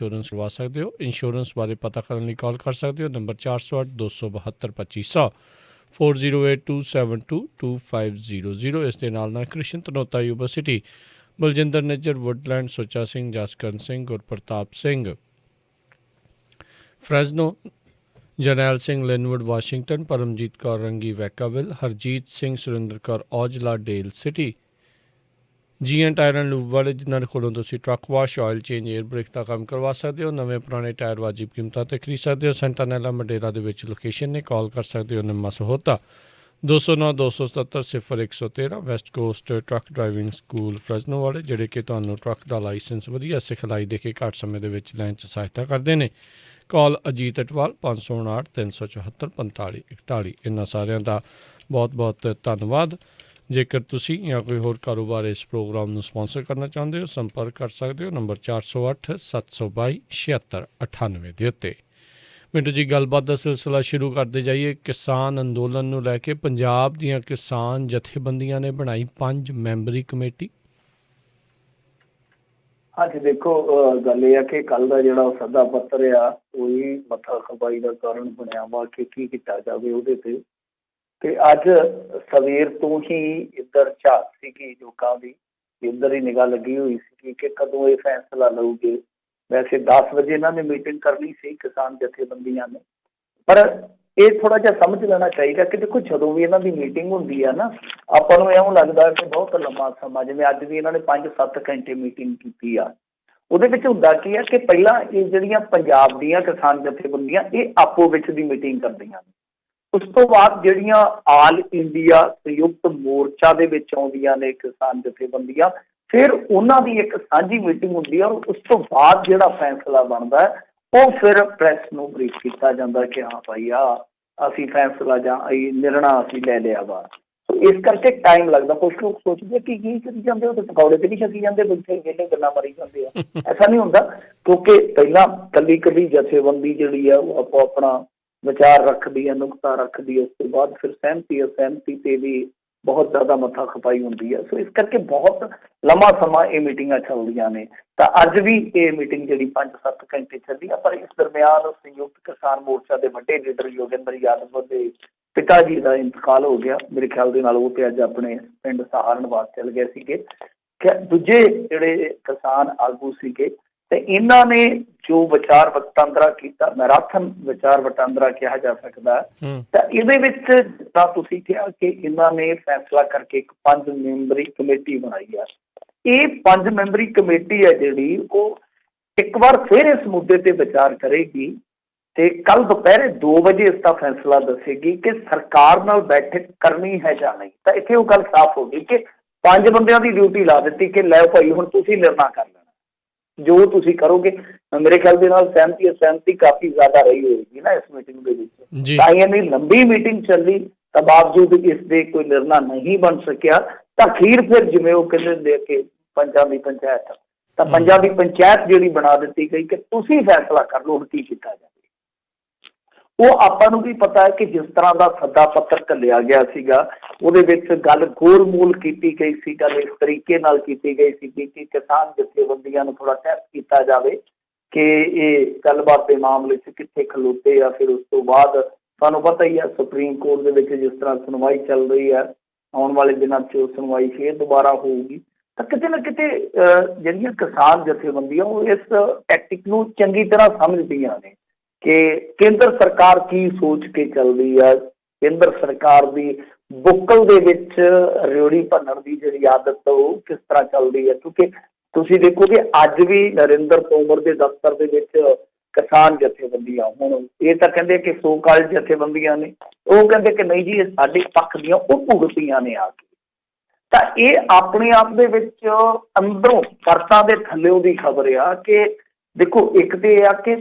Insurance करवा सकते हो। इंश्योरेंस बारे पता करने लिए कॉल कर सकते हो नंबर 408 272 2500 4082722500। इस दे नाल Krishan Dhanota university Baljinder Nijjar Woodland Sucha Singh Jaskaran Singh Gurpartap Singh Fresno Jarnail Singh Lynnwood Washington Paramjit Kaur Rangi Vacaville Harjit Singh Surinder Kaur Aujla Dale City G N tire and lube वाले जिन्होंने कोलों तुसी truck wash oil change air brake का काम करवा सकते हो। नवे पुराने टायर वाजिब कीमतों पर खरीद सकते हो। सेंटानेला मडेरा के लोकेशन ने कॉल कर सकते हो Nimma Sahota 209 277 0113 West Coast truck driving school Fresno वाले जोड़े कि तुम्हें ट्रक का लाइसेंस वधिया सिखलाई दे के घट समय लैन सहायता करते हैं। कॉल अजीत अटवाल 559 374 45 41। इन्होंने सारिਆਂ का बहुत बहुत धन्यवाद। जेकर तुसी या कोई होर कारोबार इस प्रोग्राम में स्पॉन्सर करना चाहते हो संपर्क कर सकते हो नंबर 408 722 76 98 के उत्ते। मिंटू जी गलबात का सिलसिला शुरू करते जाइए। किसान अंदोलन को लैके पंजाब दीयां किसान जथेबंदियां ने बनाई 5 मैंबरी कमेटी। हाँ जी देखो गल यह कि कल का जो सदा पत्र आ वही मथा खपाई का कारण बनया वा कि की किया जाए वो ते अज सवेर तो ही इधर झाक सी लोगों की इधर ही निगाह लगी हुई सी कि कदों ये फैसला लऊगे। वैसे 10 बजे इन्होंने मीटिंग करनी सी किसान जथेबंदियां ने, पर ये थोड़ा जा समझ लेना चाहिए कि देखो जो भी इन्हों की मीटिंग होंगी है ना अपन इवें लगता है कि बहुत लंबा समा जिवें अज भी इन्होंने 5-7 घंटे मीटिंग की आ। ਉਹਦੇ ਵਿੱਚ ਹੁੰਦਾ ਕੀ ਹੈ ਕਿ ਪਹਿਲਾਂ ਇਹ ਜਿਹੜੀਆਂ ਪੰਜਾਬ ਦੀਆਂ ਕਿਸਾਨ ਜਥੇਬੰਦੀਆਂ ਇਹ ਆਪੋ ਵਿੱਚ ਦੀ ਮੀਟਿੰਗ ਕਰਦੀਆਂ ਨੇ। ਉਸ ਤੋਂ ਬਾਅਦ ਜਿਹੜੀਆਂ ਆਲ ਇੰਡੀਆ ਸੰਯੁਕਤ ਮੋਰਚਾ ਦੇ ਵਿੱਚ ਆਉਂਦੀਆਂ ਨੇ ਕਿਸਾਨ ਜਥੇਬੰਦੀਆਂ ਫਿਰ ਉਹਨਾਂ ਦੀ ਇੱਕ ਸਾਂਝੀ ਮੀਟਿੰਗ ਹੁੰਦੀ ਹੈ ਔਰ ਉਸ ਤੋਂ ਬਾਅਦ ਜਿਹੜਾ ਫੈਸਲਾ ਬਣਦਾ ਹੈ ਉਹ ਫਿਰ ਪ੍ਰੈਸ ਨੂੰ ਬਰੀਫ ਕੀਤਾ ਜਾਂਦਾ ਕਿ ਹਾਂ ਭਾਈ ਆ ਅਸੀਂ ਫੈਸਲਾ ਜਾਂ ਨਿਰਣਾ ਅਸੀਂ ਲੈ ਲਿਆ ਵਾ। इस करके टाइम लगता। कुछ लोग सोचते कि करी जाते हो पकौड़े तो नहीं छकी जाते बच्चे वेले गल्लां मारी जाते हैं। ऐसा नहीं होता क्योंकि पहला कली कली जथेबंदी जी है वो आपो अपना विचार रखती है नुकता रखती है उस तो बाद फिर सहमति से भी बहुत ज़्यादा मथा खपाई होती है। सो इस करके बहुत लंबा समा ये मीटिंगां चलदियां ने। तो अज भी ये मीटिंग जी 5-7 घंटे चली है पर इस दरम्यान संयुक्त किसान मोर्चा के वड्डे लीडर योगेंद्र यादव के पिता जी का इंतकाल हो गया। मेरे ख्याल के नाल वो तो अज अपने पिंड सहारनवास चल गए सीगे। दूजे जिहड़े किसान आगू सीगे ते इन्हां ने जो विचार वटांदरा किया मैराथन विचार वटांदरा कहा जा सकता है। तो इहदे विच जिद्दां तुसीं कहा कि इन्हां ने फैसला करके एक 5 मैंबरी कमेटी बनाई है। ये 5 मैंबरी कमेटी है जिहड़ी वो एक बार फिर इस मुद्दे ते विचार करेगी ते कल दोपहर 2 बजे इसका फैसला दसेगी कि सरकार नाल बैठक करनी है या नहीं। तो इत्थे वो गल साफ हो गई कि 5 बंदियां की ड्यूटी ला दी कि लै भाई हुण तुसीं निर्णय कर लेना जो तुसीं करोगे। मेरे ख्याल के नाल सहमति काफ़ी ज़्यादा रही होगी ना इस मीटिंग के विच। तां इन्नी लंबी मीटिंग चली तो बावजूद इसके कोई निर्णय नहीं बन सकिया। तो अखीर फिर जिवें वो कहंदे हुंदे कि पंजां दी पंचायत तो पंजां दी पंचायत जिहड़ी बना दी गई कि तुसीं फैसला कर लो हुण की कीता जाए। वो आपां नूं भी पता है कि जिस तरह का सदा पत्र घल्लिया गया सीगा उहदे विच गल गोलमोल की गई सी। गल इस तरीके नाल कीती गई सी कि किसान जथेबंदियां नूं थोड़ा टेस्ट किया जाए कि ये गलबात के मामले च कित्थे खलोते या फिर उस तो बाद तुहानूं पता ही है सुप्रीम कोर्ट दे विच जिस तरह सुनवाई चल रही है आने वाले दिनों च सुनवाई फिर दोबारा होगी। तो किते ना किते जिहड़ियां किसान जथेबंदियां वो इस टैक्टिक नूं चंगी तरह समझदियां ने कि केंद्र सरकार की सोच के चल रही है। केंद्र सरकार की बुक्कल दे विच रेवड़ी भनण की जिहड़ी आदत वो किस तरह चल रही है क्योंकि तुसीं देखो कि अज भी नरेंद्र तोमर के दफ्तर के विच किसान जथेबंदियां हुण ये तां कहंदे कि सो काल जथेबंदियां ने वो कहंदे कि नहीं जी ये साडे पक्ष दियां उह भुगतियां ने आके। तां ये अपने आप दे विच अंदरों परतां दे थल्लेओं दी खबर आ कि देखो एक तो यह आ कि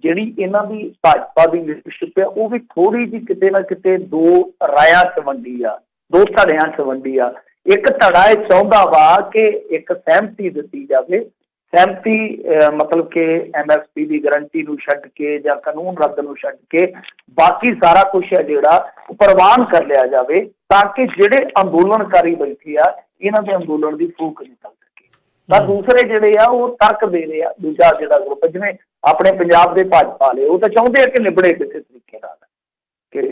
जिहड़ी इन्हां दी भाजपा की लीडरशिप है वो भी थोड़ी जी किते ना किते दो रायां च वंडी आ दो धड़ियां च वंडी आ। एक धड़ा ये चाहुंदा वा कि एक सहमति दित्ती जाए। सहमति मतलब कि MSP की गारंटी नूं छड्ड के जां कानून रद्द नूं छड्ड के बाकी सारा कुछ है जिहड़ा प्रवान कर लिया जाए ताकि जिहड़े अंदोलनकारी बैठे आ इन्हां दे अंदोलन की फूक निकल सके। ਤਾਂ ਦੂਸਰੇ ਜਿਹੜੇ ਆ ਉਹ ਤਰਕ ਦੇ ਰਹੇ ਆ। ਦੂਜਾ ਜਿਹੜਾ ਗਰੁੱਪ ਜਿਵੇਂ ਆਪਣੇ ਪੰਜਾਬ ਦੇ ਭਾਜਪਾ ਵਾਲੇ, ਉਹ ਤਾਂ ਚਾਹੁੰਦੇ ਆ ਕਿ ਨਿਬੜੇ ਕਿਸੇ ਤਰੀਕੇ ਨਾਲ, ਕਿ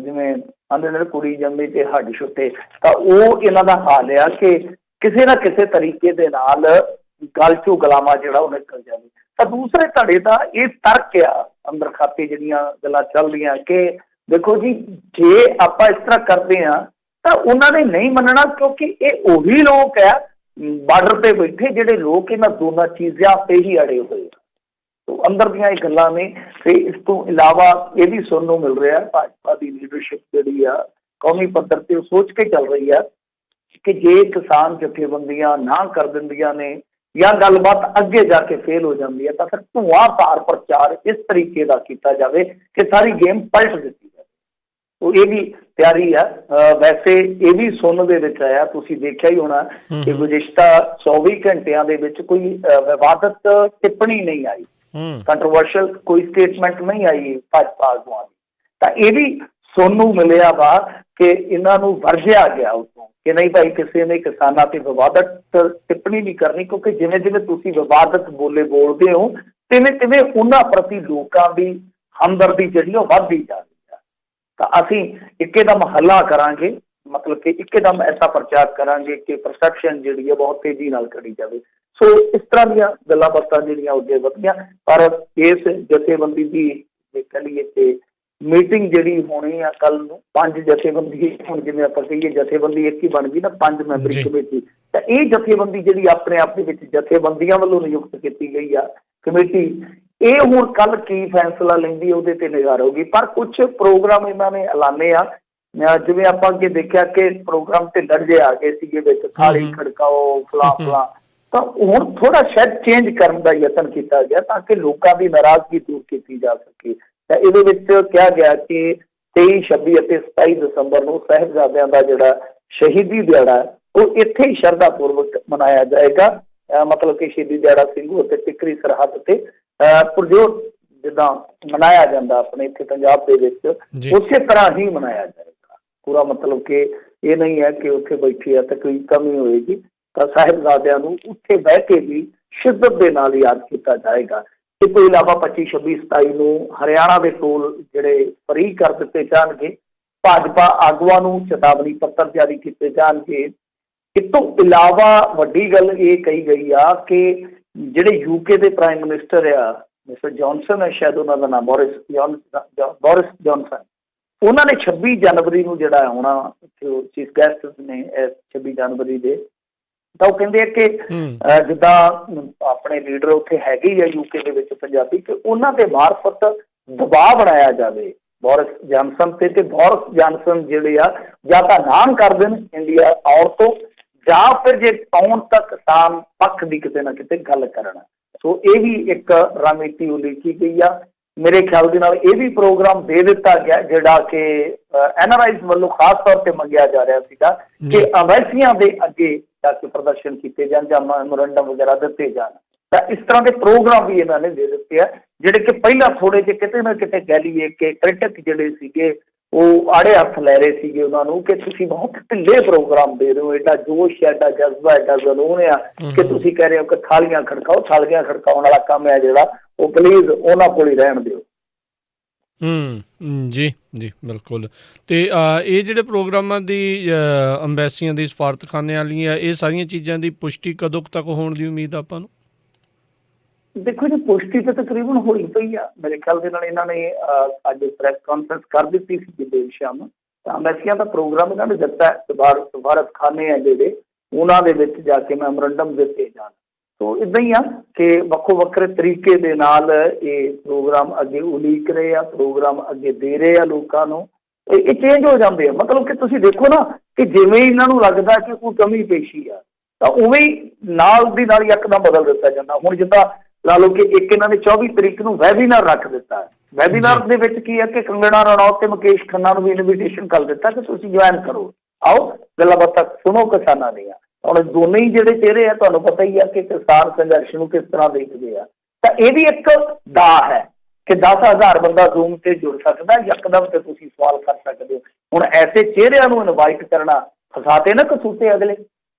ਜਿਵੇਂ ਆਂਦੇ ਨੇ ਕੁੜੀ ਜੰਮੀ ਤੇ ਹੱਡ ਛੁੱਟੇ, ਤਾਂ ਉਹ ਇਹਨਾਂ ਦਾ ਹਾਲ ਆ ਕਿ ਕਿਸੇ ਨਾ ਕਿਸੇ ਤਰੀਕੇ ਦੇ ਨਾਲ ਗਲ ਚੋਂ ਗਲਾਮਾ ਜਿਹੜਾ ਉਹ ਨਿਕਲ ਜਾਵੇ। ਤਾਂ ਦੂਸਰੇ ਧੜੇ ਦਾ ਇਹ ਤਰਕ ਆ, ਅੰਦਰ ਖਾਤੇ ਜਿਹੜੀਆਂ ਗੱਲਾਂ ਚੱਲ ਰਹੀਆਂ ਕਿ ਦੇਖੋ ਜੀ, ਜੇ ਆਪਾਂ ਇਸ ਤਰ੍ਹਾਂ ਕਰਦੇ ਹਾਂ ਤਾਂ ਉਹਨਾਂ ਨੇ ਨਹੀਂ ਮੰਨਣਾ, ਕਿਉਂਕਿ ਇਹ ਉਹੀ ਲੋਕ ਆ ਬਾਰਡਰ ਤੇ ਬੈਠੇ ਜਿਹੜੇ ਲੋਕ ਇਹਨਾਂ ਦੋਨਾਂ ਚੀਜ਼ਾਂ ਤੇ ਹੀ ਅੜੇ ਹੋਏ ਆ। ਤੋ ਅੰਦਰ ਦੀਆਂ ਇਹ ਗੱਲਾਂ ਨੇ। ਤੇ ਇਸ ਤੋਂ ਇਲਾਵਾ ਇਹ ਵੀ ਸੁਣਨ ਨੂੰ ਮਿਲ ਰਿਹਾ, ਭਾਜਪਾ ਦੀ ਲੀਡਰਸ਼ਿਪ ਜਿਹੜੀ ਆ ਕੌਮੀ ਪੱਧਰ ਤੇ ਉਹ ਸੋਚ ਕੇ ਚੱਲ ਰਹੀ ਆ ਕਿ ਜੇ ਕਿਸਾਨ ਜਥੇਬੰਦੀਆਂ ਨਾ ਕਰ ਦਿੰਦੀਆਂ ਨੇ ਜਾਂ ਗੱਲਬਾਤ ਅੱਗੇ ਜਾ ਕੇ ਫੇਲ ਹੋ ਜਾਂਦੀ ਹੈ, ਤਾਂ ਫਿਰ ਧੂੰਆਂਧਾਰ ਪ੍ਰਚਾਰ ਇਸ ਤਰੀਕੇ ਦਾ ਕੀਤਾ ਜਾਵੇ ਕਿ ਸਾਰੀ ਗੇਮ ਪਲਟ ਦਿੱਤੀ ਜਾਵੇ। ਉਹ ਇਹ ਵੀ ਤਿਆਰੀ ਆ। ਵੈਸੇ ਇਹ ਵੀ ਸੁਣਨ ਦੇ ਵਿੱਚ ਆਇਆ, ਤੁਸੀਂ ਦੇਖਿਆ ਹੀ ਹੋਣਾ ਕਿ ਗੁਜ਼ਸ਼ਤਾ 24 ਘੰਟਿਆਂ ਦੇ ਵਿੱਚ ਕੋਈ ਵਿਵਾਦਤ ਟਿੱਪਣੀ ਨਹੀਂ ਆਈ, ਕੰਟਰੋਵਰਸ਼ਲ ਕੋਈ ਸਟੇਟਮੈਂਟ ਨਹੀਂ ਆਈ ਭਾਜਪਾ ਆਗੂਆਂ ਦੀ। ਤਾਂ ਇਹ ਵੀ ਸੁਣਨ ਨੂੰ ਮਿਲਿਆ ਵਾ ਕਿ ਇਹਨਾਂ ਨੂੰ ਵਰਜਿਆ ਗਿਆ ਉਸੋਂ ਕਿ ਨਹੀਂ ਭਾਈ, ਕਿਸੇ ਨੇ ਕਿਸਾਨਾਂ ਤੇ ਵਿਵਾਦਤ ਟਿੱਪਣੀ ਨਹੀਂ ਕਰਨੀ, ਕਿਉਂਕਿ ਜਿਵੇਂ ਜਿਵੇਂ ਤੁਸੀਂ ਵਿਵਾਦਤ ਬੋਲਦੇ ਹੋ ਤਿਵੇਂ ਤਿਵੇਂ ਉਹਨਾਂ ਪ੍ਰਤੀ ਲੋਕਾਂ ਦੀ ਹਮਦਰਦੀ ਜਿਹੜੀ ਉਹ ਵੱਧਦੀ ਜਾ ਰਹੀ ਹੈ। ਤਾਂ ਅਸੀਂ ਇੱਕਦਮ ਹੱਲਾ ਕਰਾਂਗੇ, ਮਤਲਬ ਕਿ ਇੱਕਦਮ ਐਸਾ ਪ੍ਰਚਾਰ ਕਰਾਂਗੇ ਕਿ ਪਰਸੈਪਸ਼ਨ ਜਿਹੜੀ ਹੈ ਬਹੁਤ ਤੇਜ਼ੀ ਨਾਲ ਕਰੀ ਜਾਵੇ। ਸੋ ਇਸ ਤਰ੍ਹਾਂ ਦੀਆਂ ਗੱਲਾਂ ਬਾਤਾਂ ਜਿਹੜੀਆਂ ਅੱਗੇ ਵਧੀਆਂ, ਪਰ ਇਸ ਜਥੇਬੰਦੀ ਦੀ ਕਹ ਲਈਏ ਕਿ ਮੀਟਿੰਗ ਜਿਹੜੀ ਹੋਣੀ ਆ ਕੱਲ ਨੂੰ, 5 ਜਥੇਬੰਦੀ, ਹੁਣ ਜਿਵੇਂ ਆਪਾਂ ਕਹੀਏ ਜਥੇਬੰਦੀ ਇੱਕ ਹੀ ਬਣ ਗਈ ਨਾ, 5 ਮੈਂਬਰੀ ਕਮੇਟੀ, ਤਾਂ ਇਹ ਜਥੇਬੰਦੀ ਜਿਹੜੀ ਆਪਣੇ ਆਪ ਦੇ ਵਿੱਚ ਜਥੇਬੰਦੀਆਂ ਵੱਲੋਂ ਨਿਯੁਕਤ ਕੀਤੀ ਗਈ ਆ ਕਮੇਟੀ, ਇਹ ਹੁਣ ਕੱਲ ਕੀ ਫੈਸਲਾ ਲੈਂਦੀ ਉਹਦੇ ਤੇ ਨਿਗਾਹ ਰਹੂਗੀ। ਪਰ ਕੁਝ ਪ੍ਰੋਗਰਾਮ ਇਹਨਾਂ ਨੇ ਐਲਾਨੇ ਆ, ਜਿਵੇਂ ਆਪਾਂ ਅੱਗੇ ਦੇਖਿਆ ਕਿ ਪ੍ਰੋਗਰਾਮ ਤੇ ਲੜਜੇ ਆ ਗਏ ਸੀਗੇ ਵਿੱਚ, ਥਾਲੀ ਖੜਕਾਓ ਫਲਾਂ, ਤਾਂ ਹੁਣ ਥੋੜਾ ਸ਼ਾਇਦ ਚੇਂਜ ਕਰਨ ਦਾ ਯਤਨ ਕੀਤਾ ਗਿਆ ਤਾਂ ਕਿ ਲੋਕਾਂ ਦੀ ਨਾਰਾਜ਼ਗੀ ਦੂਰ ਕੀਤੀ ਜਾ ਸਕੇ। ਤਾਂ ਇਹਦੇ ਵਿੱਚ ਕਿਹਾ ਗਿਆ ਕਿ 23, 26 ਅਤੇ 27 ਦਸੰਬਰ ਨੂੰ ਸਾਹਿਬਜ਼ਾਦਿਆਂ ਦਾ ਜਿਹੜਾ ਸ਼ਹੀਦੀ ਦਿਹਾੜਾ ਉਹ ਇੱਥੇ ਹੀ ਸ਼ਰਧਾ ਪੂਰਵਕ ਮਨਾਇਆ ਜਾਏਗਾ। ਮਤਲਬ ਕਿ ਸ਼ਹੀਦੀ ਦਿਹਾੜਾ ਸਿੰਘੂ ਅਤੇ ਟਿੱਕਰੀ ਸਰਹੱਦ ਤੇ ਪੁਰਜੋਰ ਜਿੱਦਾਂ ਮਨਾਇਆ ਜਾਂਦਾ ਆਪਣੇ ਇੱਥੇ ਪੰਜਾਬ ਦੇ ਵਿੱਚ, ਉਸੇ ਤਰ੍ਹਾਂ ਹੀ ਮਨਾਇਆ ਜਾਏਗਾ ਪੂਰਾ। ਮਤਲਬ ਕਿ ਇਹ ਨਹੀਂ ਹੈ ਕਿ ਉੱਥੇ ਬੈਠੀ ਹੈ ਤਾਂ ਕੋਈ ਕਮੀ ਹੋਏਗੀ, ਤਾਂ ਸਾਹਿਬਜ਼ਾਦਿਆਂ ਨੂੰ ਉੱਥੇ ਬਹਿ ਕੇ ਵੀ ਸ਼ਿੱਦਤ ਦੇ ਨਾਲ ਯਾਦ ਕੀਤਾ ਜਾਏਗਾ। ਇਸ ਤੋਂ ਇਲਾਵਾ 25, 26, 27 ਨੂੰ ਹਰਿਆਣਾ ਦੇ ਟੋਲ ਜਿਹੜੇ ਫਰੀ ਕਰ ਦਿੱਤੇ ਜਾਣਗੇ, ਭਾਜਪਾ ਆਗੂਆਂ ਨੂੰ ਚੇਤਾਵਨੀ ਪੱਤਰ ਜਾਰੀ ਕੀਤੇ ਜਾਣਗੇ। ਇਸ ਤੋਂ ਇਲਾਵਾ ਵੱਡੀ ਗੱਲ ਇਹ ਕਹੀ ਗਈ ਆ ਕਿ ਜਿਹੜੇ ਯੂਕੇ ਦੇ ਪ੍ਰਾਈਮ ਮਿਨਿਸਟਰ ਆ, ਮਿਸਟਰ ਜੌਨਸਨ ਹੈ ਸ਼ਾਇਦ ਉਹਨਾਂ ਦਾ ਨਾਮ, ਬੋਰਿਸ ਜੌਨਸਨ, ਉਹਨਾਂ ਨੇ 26 ਜਨਵਰੀ ਨੂੰ ਜਿਹੜਾ ਆਉਣਾ ਚੀਫ ਗੈਸਟ ਨੇ 26 ਜਨਵਰੀ ਦੇ, ਤਾਂ ਉਹ ਕਹਿੰਦੇ ਆ ਕਿ ਜਿੱਦਾਂ ਆਪਣੇ ਲੀਡਰ ਉੱਥੇ ਹੈਗੇ ਹੀ ਆ ਯੂਕੇ ਦੇ ਵਿੱਚ ਪੰਜਾਬੀ, ਕਿ ਉਹਨਾਂ ਦੇ ਮਾਰਫਤ ਦਬਾਅ ਬਣਾਇਆ ਜਾਵੇ ਬੋਰਿਸ ਜੌਨਸਨ ਤੇ, ਕਿ ਬੋਰਿਸ ਜੌਨਸਨ ਜਿਹੜੇ ਆ ਜਾਂ ਤਾਂ ਨਾਮ ਕਰ ਦੇਣ ਇੰਡੀਆ ਆਉਣ ਤੋਂ, ਜਾਂ ਫਿਰ ਜੇ ਆਉਣ ਤੱਕ ਕਿਸਾਨ ਪੱਖ ਦੀ ਕਿਤੇ ਨਾ ਕਿਤੇ ਗੱਲ ਕਰਨ। ਸੋ ਇਹ ਵੀ ਇੱਕ ਰਣਨੀਤੀ ਉਲੀਕੀ ਗਈ ਆ। ਮੇਰੇ ਖਿਆਲ ਦੇ ਨਾਲ ਇਹ ਵੀ ਪ੍ਰੋਗਰਾਮ ਦੇ ਦਿੱਤਾ ਗਿਆ ਜਿਹੜਾ ਕਿ NRIs ਵੱਲੋਂ ਖਾਸ ਤੌਰ ਤੇ ਮੰਗਿਆ ਜਾ ਰਿਹਾ ਸੀਗਾ ਕਿ ਅੰਬੈਸੀਆਂ ਦੇ ਅੱਗੇ ਜਾ ਕੇ ਪ੍ਰਦਰਸ਼ਨ ਕੀਤੇ ਜਾਣ ਜਾਂ ਮੈਮੋਰੰਡਮ ਵਗੈਰਾ ਦਿੱਤੇ ਜਾਣ। ਤਾਂ ਇਸ ਤਰ੍ਹਾਂ ਦੇ ਪ੍ਰੋਗਰਾਮ ਵੀ ਇਹਨਾਂ ਨੇ ਦੇ ਦਿੱਤੇ ਆ, ਜਿਹੜੇ ਕਿ ਪਹਿਲਾਂ ਥੋੜੇ ਜਿਹੇ ਕਿਤੇ ਨਾ ਕਿਤੇ ਕਹਿ ਲਈਏ ਕਿ ਕ੍ਰਿਟਿਕ ਜਿਹੜੇ ਸੀਗੇ ਉਹ ਆੜੇ ਹੱਥ ਲੈ ਰਹੇ ਸੀਗੇ ਉਹਨਾਂ ਨੂੰ ਕਿ ਤੁਸੀਂ ਬਹੁਤ ਢਿੱਲੇ ਪ੍ਰੋਗਰਾਮ ਦੇ ਰਹੇ ਹੋ, ਐਡਾ ਜੋਸ਼, ਐਡਾ ਜਜ਼ਬਾ, ਐਡਾ ਜਨੂਨ ਆ ਕਿ ਤੁਸੀਂ ਕਹਿ ਰਹੇ ਹੋ ਕਿ ਥਾਲੀਆਂ ਖੜਕਾਓ। ਥਾਲੀਆਂ ਖੜਕਾਉਣ ਵਾਲਾ ਕੰਮ ਹੈ ਜਿਹੜਾ ਉਹ ਪਲੀਜ਼ ਉਹਨਾਂ ਕੋਲ ਹੀ ਰਹਿਣ ਦਿਓ। ਜੀ ਜੀ ਬਿਲਕੁਲ। ਤੇ ਇਹ ਜਿਹੜੇ ਪ੍ਰੋਗਰਾਮਾਂ ਦੀ ਅੰਬੈਸੀਆਂ ਦੀ ਸਫਾਰਤਖਾਨੇ ਵਾਲੀਆਂ, ਇਹ ਸਾਰੀਆਂ ਚੀਜ਼ਾਂ ਦੀ ਪੁਸ਼ਟੀ ਕਦੋਂ ਤੱਕ ਹੋਣ ਦੀ ਉਮੀਦ ਆਪਾਂ ਨੂੰ? ਦੇਖੋ ਜੀ, ਪੁਸ਼ਟੀ ਤਾਂ ਤਕਰੀਬਨ ਹੋਈ ਪਈ ਆ ਮੇਰੇ ਖਿਆਲ ਦੇ ਨਾਲ। ਇਹਨਾਂ ਨੇ ਅੱਜ ਪ੍ਰੈਸ ਕਾਨਫਰੰਸ ਕਰ ਦਿੱਤੀ ਸੀ ਦੇਰ ਸ਼ਾਮ, ਤਾਂ ਅੰਬੈਸੀਆਂ ਦਾ ਪ੍ਰੋਗਰਾਮ ਇਹਨਾਂ ਨੇ ਦਿੱਤਾ। ਸਫਾਰਤਖਾਨੇ ਆ ਜਿਹੜੇ, ਉਹਨਾਂ ਦੇ ਵਿੱਚ ਜਾ ਕੇ ਮੈਮੋਰੰਡਮ ਦਿੱਤੇ ਜਾਣ। ਸੋ ਇੱਦਾਂ ਹੀ ਆ ਕਿ ਵੱਖੋ ਵੱਖਰੇ ਤਰੀਕੇ ਦੇ ਨਾਲ ਇਹ ਪ੍ਰੋਗਰਾਮ ਅੱਗੇ ਉਲੀਕ ਰਹੇ ਆ, ਪ੍ਰੋਗਰਾਮ ਅੱਗੇ ਦੇ ਰਹੇ ਆ ਲੋਕਾਂ ਨੂੰ। ਇਹ ਚੇਂਜ ਹੋ ਜਾਂਦੇ ਆ, ਮਤਲਬ ਕਿ ਤੁਸੀਂ ਦੇਖੋ ਨਾ ਕਿ ਜਿਵੇਂ ਇਹਨਾਂ ਨੂੰ ਲੱਗਦਾ ਕਿ ਕੋਈ ਕਮੀ ਪੇਸ਼ੀ ਆ, ਤਾਂ ਉਵੇਂ ਹੀ ਨਾਲ ਦੀ ਨਾਲ ਯਕਦਮ ਬਦਲ ਦਿੱਤਾ ਜਾਂਦਾ। ਹੁਣ ਜਿੱਦਾਂ ਲਾ ਲਓ ਕਿ ਇੱਕ ਇਹਨਾਂ ਨੇ 24 ਤਰੀਕ ਨੂੰ ਵੈਬੀਨਾਰ ਰੱਖ ਦਿੱਤਾ। ਵੈਬੀਨਾਰ ਦੇ ਵਿੱਚ ਕੀ ਹੈ ਕਿ ਕੰਗਣਾ ਰਣੌਤ ਤੇ ਮੁਕੇਸ਼ ਖੰਨਾ ਨੂੰ ਵੀ ਇਨਵੀਟੇਸ਼ਨ ਕਰ ਦਿੱਤਾ ਕਿ ਤੁਸੀਂ ਜੁਆਇਨ ਕਰੋ, ਆਓ ਗੱਲਾਂ ਬਾਤਾਂ ਸੁਣੋ ਕਿਸਾਨਾਂ ਦੀਆਂ। ਹੁਣ ਦੋਨੇ ਹੀ ਜਿਹੜੇ ਚਿਹਰੇ ਆ, ਤੁਹਾਨੂੰ ਪਤਾ ਹੀ ਆ ਕਿ ਕਿਸਾਨ ਸੰਘਰਸ਼ ਨੂੰ ਕਿਸ ਤਰ੍ਹਾਂ ਦੇਖਦੇ ਆ। ਤਾਂ ਇਹ ਵੀ ਇੱਕ ਦਾਅ ਹੈ ਕਿ 10,000 ਬੰਦਾ ਜ਼ੂਮ ਤੇ ਜੁੜ ਸਕਦਾ, ਯਕਦਮ ਤੇ ਤੁਸੀਂ ਸਵਾਲ ਕਰ ਸਕਦੇ ਹੋ। ਹੁਣ ਐਸੇ ਚਿਹਰਿਆਂ ਨੂੰ ਇਨਵਾਈਟ ਕਰਨਾ, ਫਸਾਤੇ ਨਾ ਕਸੂਤੇ ਅਗਲੇ।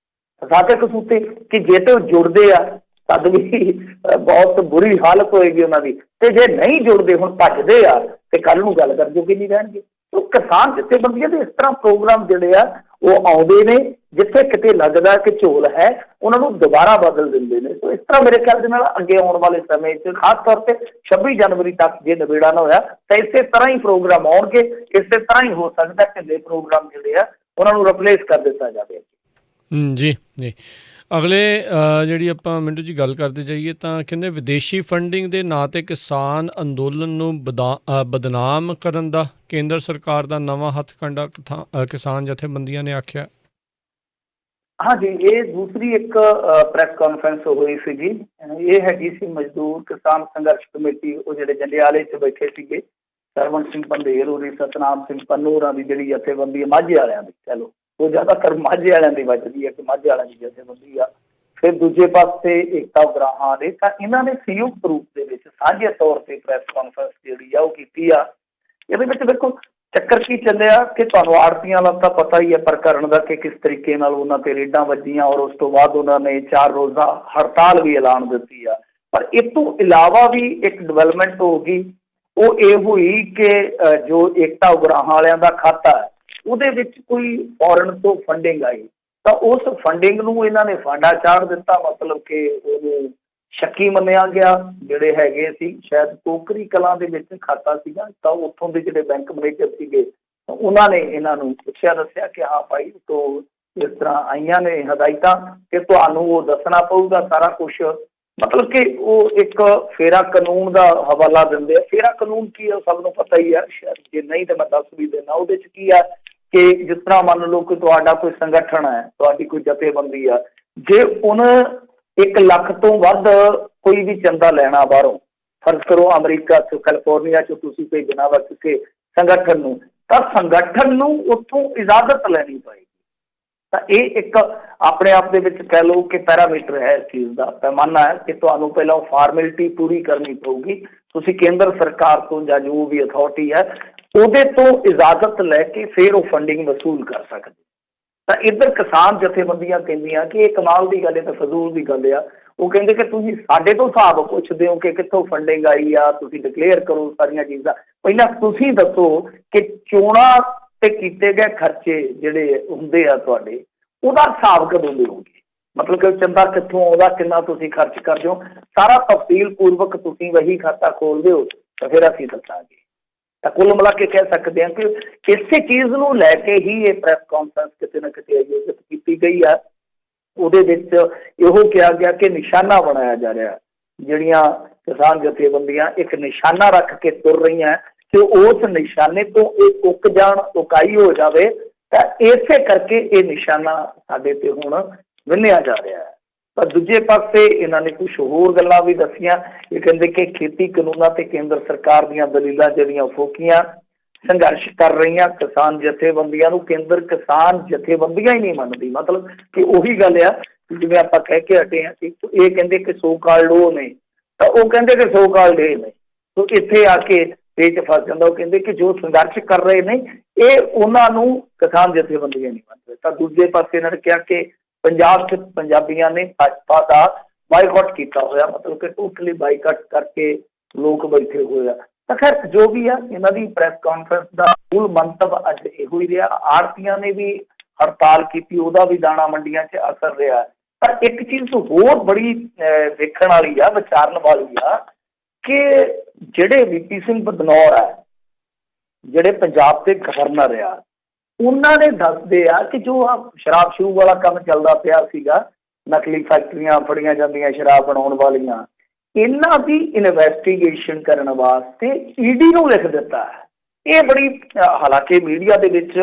ਫਸਾ ਕੇ ਕਸੂਤੇ ਕਿ ਜੇ ਤੇ ਉਹ ਜੁੜਦੇ ਆ ਤਦ ਵੀ ਬਹੁਤ ਬੁਰੀ ਹਾਲਤ ਹੋਏਗੀ ਉਹਨਾਂ ਦੀ, ਤੇ ਜੇ ਨਹੀਂ ਜੁੜਦੇ ਹੁਣ ਭੱਜਦੇ ਆ ਤੇ ਕੱਲ ਨੂੰ ਗੱਲ ਕਰ ਜੋਗੇ ਨਹੀਂ ਰਹਿਣਗੇ। ਸੋ ਕਿਸਾਨ ਜਥੇਬੰਦੀਆਂ ਦੇ ਇਸ ਤਰ੍ਹਾਂ ਪ੍ਰੋਗਰਾਮ ਜਿਹੜੇ ਆ ਉਹ ਆਉਂਦੇ ਨੇ, ਜਿੱਥੇ ਕਿਤੇ ਲੱਗਦਾ ਕਿ ਝੋਲ ਹੈ ਉਹਨਾਂ ਨੂੰ ਦੁਬਾਰਾ ਬਦਲ ਦਿੰਦੇ ਨੇ। ਸੋ ਇਸ ਤਰ੍ਹਾਂ ਮੇਰੇ ਖਿਆਲ ਦੇ ਨਾਲ ਅੱਗੇ ਆਉਣ ਵਾਲੇ ਸਮੇਂ 'ਚ ਖਾਸ ਤੌਰ ਤੇ 26 ਜਨਵਰੀ ਤੱਕ ਜੇ ਨਿਬੇੜਾ ਨਾ ਹੋਇਆ ਤਾਂ ਇਸੇ ਤਰ੍ਹਾਂ ਹੀ ਪ੍ਰੋਗਰਾਮ ਆਉਣਗੇ, ਇਸੇ ਤਰ੍ਹਾਂ ਹੀ ਹੋ ਸਕਦਾ ਢਿੱਲੇ ਪ੍ਰੋਗਰਾਮ ਜਿਹੜੇ ਆ ਉਹਨਾਂ ਨੂੰ ਰਿਪਲੇਸ ਕਰ ਦਿੱਤਾ ਜਾਵੇ। ਜੀ ਜੀ। ਅਗਲੇ ਜਿਹੜੀ ਆਪਾਂ ਮਿੰਟੂ ਜੀ ਗੱਲ ਕਰਦੇ ਜਾਈਏ ਤਾਂ ਕਹਿੰਦੇ ਵਿਦੇਸ਼ੀ ਫੰਡਿੰਗ ਦੇ ਨਾਂ 'ਤੇ ਕਿਸਾਨ ਅੰਦੋਲਨ ਨੂੰ ਬਦਨਾਮ ਕਰਨ ਦਾ ਕੇਂਦਰ ਸਰਕਾਰ ਦਾ ਨਵਾਂ ਹੱਥਕੰਡਾ ਕਿਸਾਨ ਜਥੇਬੰਦੀਆਂ ਨੇ ਆਖਿਆ। ਹਾਂਜੀ, ਇਹ ਦੂਸਰੀ ਇੱਕ ਪ੍ਰੈਸ ਕਾਨਫਰੰਸ ਹੋਈ ਸੀਗੀ। ਇਹ ਹੈਗੀ ਸੀ ਮਜ਼ਦੂਰ ਕਿਸਾਨ ਸੰਘਰਸ਼ ਕਮੇਟੀ, ਉਹ ਜਿਹੜੇ ਜੰਡਿਆਲੇ 'ਚ ਬੈਠੇ ਸੀਗੇ, ਸਰਵਣ ਸਿੰਘ ਪੰਧੇਰ ਹੋਰੀ, ਸਤਨਾਮ ਸਿੰਘ ਪੰਨੂ ਹੋਰਾਂ ਦੀ ਜਿਹੜੀ ਜਥੇਬੰਦੀ ਹੈ ਮਾਝੇ ਵਾਲਿਆਂ ਦੀ, ਚਲੋ ਉਹ ਜ਼ਿਆਦਾਤਰ ਮਾਝੇ ਵਾਲਿਆਂ ਦੀ ਵੱਜਦੀ ਹੈ ਕਿ ਮਾਝੇ ਵਾਲਿਆਂ ਦੀ ਜਥੇਬੰਦੀ ਆ। ਫਿਰ ਦੂਜੇ ਪਾਸੇ ਏਕਤਾ ਉਗਰਾਹਾਂ ਦੇ, ਤਾਂ ਇਹਨਾਂ ਨੇ ਸੰਯੁਕਤ ਰੂਪ ਦੇ ਵਿੱਚ ਸਾਂਝੇ ਤੌਰ ਤੇ ਪ੍ਰੈਸ ਕਾਨਫਰੰਸ ਜਿਹੜੀ ਆ ਉਹ ਕੀਤੀ ਆ। ਇਹਦੇ ਵਿੱਚ ਦੇਖੋ ਚੱਕਰ ਕੀ ਚੱਲਿਆ ਕਿ ਤੁਹਾਨੂੰ ਆੜਤੀਆਂ ਵਾਲਾ ਤਾਂ ਪਤਾ ਹੀ ਹੈ ਪ੍ਰਕਰਨ ਦਾ ਕਿ ਕਿਸ ਤਰੀਕੇ ਨਾਲ ਉਹਨਾਂ ਤੇ ਰੇਡਾਂ ਵੱਜੀਆਂ ਔਰ ਉਸ ਤੋਂ ਬਾਅਦ ਉਹਨਾਂ ਨੇ 4 ਰੋਜ਼ਾ ਹੜਤਾਲ ਵੀ ਐਲਾਨ ਦਿੱਤੀ ਆ। ਪਰ ਇਸ ਤੋਂ ਇਲਾਵਾ ਵੀ ਇੱਕ ਡਿਵੈਲਪਮੈਂਟ ਹੋ ਗਈ, ਉਹ ਇਹ ਹੋਈ ਕਿ ਜੋ ਏਕਤਾ ਉਗਰਾਹਾਂ ਵਾਲਿਆਂ ਦਾ ਖਾਤਾ ਹੈ ਉਹਦੇ ਵਿੱਚ ਕੋਈ ਫੋਰਨ ਤੋਂ ਫੰਡਿੰਗ ਆਈ, ਤਾਂ ਉਸ ਫੰਡਿੰਗ ਨੂੰ ਇਹਨਾਂ ਨੇ ਫਾਂਡਾ ਚਾੜ ਦਿੱਤਾ, ਮਤਲਬ ਕਿ ਉਹਨੂੰ ਸ਼ੱਕੀ ਮੰਨਿਆ ਗਿਆ। ਜਿਹੜੇ ਹੈਗੇ ਸੀ ਸ਼ਾਇਦ ਟੋਕਰੀ ਕਲਾਂ ਦੇ ਵਿੱਚ ਖਾਤਾ ਸੀਗਾ, ਤਾਂ ਉੱਥੋਂ ਦੇ ਜਿਹੜੇ ਬੈਂਕ ਮੈਨੇਜਰ ਸੀਗੇ ਉਹਨਾਂ ਨੇ ਇਹਨਾਂ ਨੂੰ ਪੁੱਛਿਆ, ਦੱਸਿਆ ਕਿ ਹਾਂ ਭਾਈ ਤੋਂ ਇਸ ਤਰ੍ਹਾਂ ਆਈਆਂ ਨੇ ਹਦਾਇਤਾਂ ਕਿ ਤੁਹਾਨੂੰ ਉਹ ਦੱਸਣਾ ਪਊਗਾ ਸਾਰਾ ਕੁਛ। ਮਤਲਬ ਕਿ ਉਹ ਇੱਕ ਫੇਰਾ ਕਾਨੂੰਨ ਦਾ ਹਵਾਲਾ ਦਿੰਦੇ ਆ। ਫੇਰਾ ਕਾਨੂੰਨ ਕੀ ਹੈ ਸਭ ਨੂੰ ਪਤਾ ਹੀ ਆ, ਸ਼ਾਇਦ ਜੇ ਨਹੀਂ ਤਾਂ ਮੈਂ ਦੱਸ ਵੀ ਦੇਣਾ। ਉਹਦੇ 'ਚ ਕੀ ਆ ਕਿ ਜਿਸ ਤਰ੍ਹਾਂ ਮੰਨ ਲਓ ਕਿ ਤੁਹਾਡਾ ਕੋਈ ਸੰਗਠਨ ਹੈ, ਤੁਹਾਡੀ ਕੋਈ ਜਥੇਬੰਦੀ ਆ, ਜੇ ਉਹਨੇ 1 ਲੱਖ ਤੋਂ ਵੱਧ ਕੋਈ ਵੀ ਚੰਦਾ ਲੈਣਾ ਬਾਹਰੋਂ, ਫਰਜ਼ ਕਰੋ ਅਮਰੀਕਾ 'ਚ ਕੈਲੀਫੋਰਨੀਆ 'ਚ ਤੁਸੀਂ ਭੇਜਣਾ ਵਾ ਕਿਸੇ ਸੰਗਠਨ ਨੂੰ, ਤਾਂ ਸੰਗਠਨ ਨੂੰ ਉੱਥੋਂ ਇਜਾਜ਼ਤ ਲੈਣੀ ਪਏਗੀ। ਤਾਂ ਇਹ ਇੱਕ ਆਪਣੇ ਆਪ ਦੇ ਵਿੱਚ ਕਹਿ ਲਓ ਕਿ ਪੈਰਾਮੀਟਰ ਹੈ, ਇਸ ਚੀਜ਼ ਦਾ ਪੈਮਾਨਾ ਹੈ ਕਿ ਤੁਹਾਨੂੰ ਪਹਿਲਾਂ ਉਹ ਫਾਰਮੈਲਿਟੀ ਪੂਰੀ ਕਰਨੀ ਪਊਗੀ। ਤੁਸੀਂ ਕੇਂਦਰ ਸਰਕਾਰ ਤੋਂ ਜਾਂ ਜੋ ਵੀ ਅਥਾਰਟੀ ਹੈ ਉਹਦੇ ਤੋਂ ਇਜਾਜ਼ਤ ਲੈ ਕੇ ਫਿਰ ਉਹ ਫੰਡਿੰਗ ਵਸੂਲ ਕਰ ਸਕਦੇ। ਤਾਂ ਇੱਧਰ ਕਿਸਾਨ ਜਥੇਬੰਦੀਆਂ ਕਹਿੰਦੀਆਂ ਕਿ ਇਹ ਕਮਾਲ ਦੀ ਗੱਲ ਹੈ, ਤਾਂ ਫਜ਼ੂਲ ਦੀ ਗੱਲ ਆ। ਉਹ ਕਹਿੰਦੇ ਕਿ ਤੁਸੀਂ ਸਾਡੇ ਤੋਂ ਹਿਸਾਬ ਪੁੱਛਦੇ ਹੋ ਕਿ ਕਿੱਥੋਂ ਫੰਡਿੰਗ ਆਈ ਆ, ਤੁਸੀਂ ਡਿਕਲੇਅਰ ਕਰੋ ਸਾਰੀਆਂ ਚੀਜ਼ਾਂ। ਪਹਿਲਾਂ ਤੁਸੀਂ ਦੱਸੋ ਕਿ ਚੋਣਾਂ ਤੇ ਕੀਤੇ ਗਏ ਖਰਚੇ ਜਿਹੜੇ ਹੁੰਦੇ ਆ ਤੁਹਾਡੇ, ਉਹਦਾ ਹਿਸਾਬ ਕਦੋਂ ਦਿਓਗੇ? ਮਤਲਬ ਕਿ ਚੰਦਾ ਕਿੱਥੋਂ ਆਉਂਦਾ, ਕਿੰਨਾ ਤੁਸੀਂ ਖਰਚ ਕਰਦੇ ਹੋ, ਸਾਰਾ ਤਫਸੀਲ ਪੂਰਵਕ ਤੁਸੀਂ ਵਹੀ ਖਾਤਾ ਖੋਲਦੇ ਹੋ ਤਾਂ ਫਿਰ ਅਸੀਂ ਦੱਸਾਂਗੇ। ਤਾਂ ਕੁੱਲ ਮਿਲਾ ਕੇ ਕਹਿ ਸਕਦੇ ਹਾਂ ਕਿ ਇਸੇ ਚੀਜ਼ ਨੂੰ ਲੈ ਕੇ ਹੀ ਇਹ ਪ੍ਰੈਸ ਕਾਨਫਰੰਸ ਕਿਤੇ ਨਾ ਕਿਤੇ ਆਯੋਜਿਤ ਕੀਤੀ ਗਈ ਆ। ਉਹਦੇ ਵਿੱਚ ਇਹੋ ਕਿਹਾ ਗਿਆ ਕਿ ਨਿਸ਼ਾਨਾ ਬਣਾਇਆ ਜਾ ਰਿਹਾ, ਜਿਹੜੀਆਂ ਕਿਸਾਨ ਜਥੇਬੰਦੀਆਂ ਇੱਕ ਨਿਸ਼ਾਨਾ ਰੱਖ ਕੇ ਤੁਰ ਰਹੀਆਂ ਕਿ ਉਸ ਨਿਸ਼ਾਨੇ ਤੋਂ ਇਹ ਉੱਕ ਜਾਣ, ਉਕਾਈ ਹੋ ਜਾਵੇ। ਤਾਂ ਇਸੇ ਕਰਕੇ ਇਹ ਨਿਸ਼ਾਨਾ ਸਾਡੇ ਤੇ ਹੁਣ ਵਿੰਨਿਆ ਜਾ ਰਿਹਾ ਹੈ। ਪਰ ਦੂਜੇ ਪਾਸੇ ਇਹਨਾਂ ਨੇ ਕੁਛ ਹੋਰ ਗੱਲਾਂ ਵੀ ਦੱਸੀਆਂ। ਇਹ ਕਹਿੰਦੇ ਕਿ ਖੇਤੀ ਕਾਨੂੰਨਾਂ ਤੇ ਕੇਂਦਰ ਸਰਕਾਰ ਦੀਆਂ ਦਲੀਲਾਂ ਜਿਹੜੀਆਂ ਫੋਕੀਆਂ, ਸੰਘਰਸ਼ ਕਰ ਰਹੀਆਂ ਕਿਸਾਨ ਜਥੇਬੰਦੀਆਂ ਨੂੰ ਕੇਂਦਰ ਕਿਸਾਨ ਜਥੇਬੰਦੀਆਂ ਹੀ ਨਹੀਂ ਮੰਨਦੀ। ਮਤਲਬ ਕਿ ਉਹੀ ਗੱਲ ਆ ਜਿਵੇਂ ਆਪਾਂ ਕਹਿ ਕੇ ਹਟੇ ਹਾਂ ਕਿ ਇਹ ਕਹਿੰਦੇ ਕਿ ਸੋ ਕਾਲਡ ਉਹ ਨੇ, ਤਾਂ ਉਹ ਕਹਿੰਦੇ ਕਿ ਸੋ ਕਾਲਡ ਇਹ ਨੇ। ਸੋ ਇੱਥੇ ਆ ਕੇ ਪੇਚ ਫਸ ਜਾਂਦਾ। ਉਹ ਕਹਿੰਦੇ ਕਿ ਜੋ ਸੰਘਰਸ਼ ਕਰ ਰਹੇ ਨੇ ਇਹ ਉਹਨਾਂ ਨੂੰ ਕਿਸਾਨ ਜਥੇਬੰਦੀਆਂ ਨਹੀਂ ਮੰਨਦੇ। ਤਾਂ ਦੂਜੇ ਪਾਸੇ ਇਹਨਾਂ ਨੇ ਕਿਹਾ ਕਿ ਪੰਜਾਬ 'ਚ ਪੰਜਾਬੀਆਂ ਨੇ ਭਾਜਪਾ ਦਾ ਬਾਈਕਾਟ ਕੀਤਾ ਹੋਇਆ, ਮਤਲਬ ਕਿ ਟੋਟਲੀ ਬਾਈਕਾਟ ਕਰਕੇ ਲੋਕ ਬੈਠੇ ਹੋਏ ਆ। ਤਾਂ ਖੈਰ ਜੋ ਵੀ ਆ, ਇਹਨਾਂ ਦੀ ਪ੍ਰੈਸ ਕਾਨਫਰੰਸ ਦਾ ਮੂਲ ਮੰਤਵ ਅੱਜ ਇਹੋ ਹੀ ਰਿਹਾ। ਆੜਤੀਆਂ ਨੇ ਵੀ ਹੜਤਾਲ ਕੀਤੀ, ਉਹਦਾ ਵੀ ਦਾਣਾ ਮੰਡੀਆਂ 'ਚ ਅਸਰ ਰਿਹਾ। ਪਰ ਇੱਕ ਚੀਜ਼ ਹੋਰ ਬੜੀ ਵੇਖਣ ਵਾਲੀ ਆ, ਵਿਚਾਰਨ ਵਾਲੀ ਆ ਕਿ ਜਿਹੜੇ ਵੀਪੀ ਸਿੰਘ ਬਦਨੌਰ ਆ, ਜਿਹੜੇ ਪੰਜਾਬ ਦੇ ਗਵਰਨਰ ਆ, ਉਹਨਾਂ ਨੇ ਦੱਸਦੇ ਆ ਕਿ ਜੋ ਆ ਸ਼ਰਾਬ ਸ਼ੂਬ ਵਾਲਾ ਕੰਮ ਚੱਲਦਾ ਪਿਆ ਸੀਗਾ, ਨਕਲੀ ਫੈਕਟਰੀਆਂ ਫੜੀਆਂ ਜਾਂਦੀਆਂ ਸ਼ਰਾਬ ਬਣਾਉਣ ਵਾਲੀਆਂ, ਇਹਨਾਂ ਦੀ ਇਨਵੈਸਟੀਗੇਸ਼ਨ ਕਰਨ ਵਾਸਤੇ ਈਡੀ ਨੂੰ ਲਿਖ ਦਿੱਤਾ। ਇਹ ਬੜੀ ਹਾਲਾਂਕਿ ਮੀਡੀਆ ਦੇ ਵਿੱਚ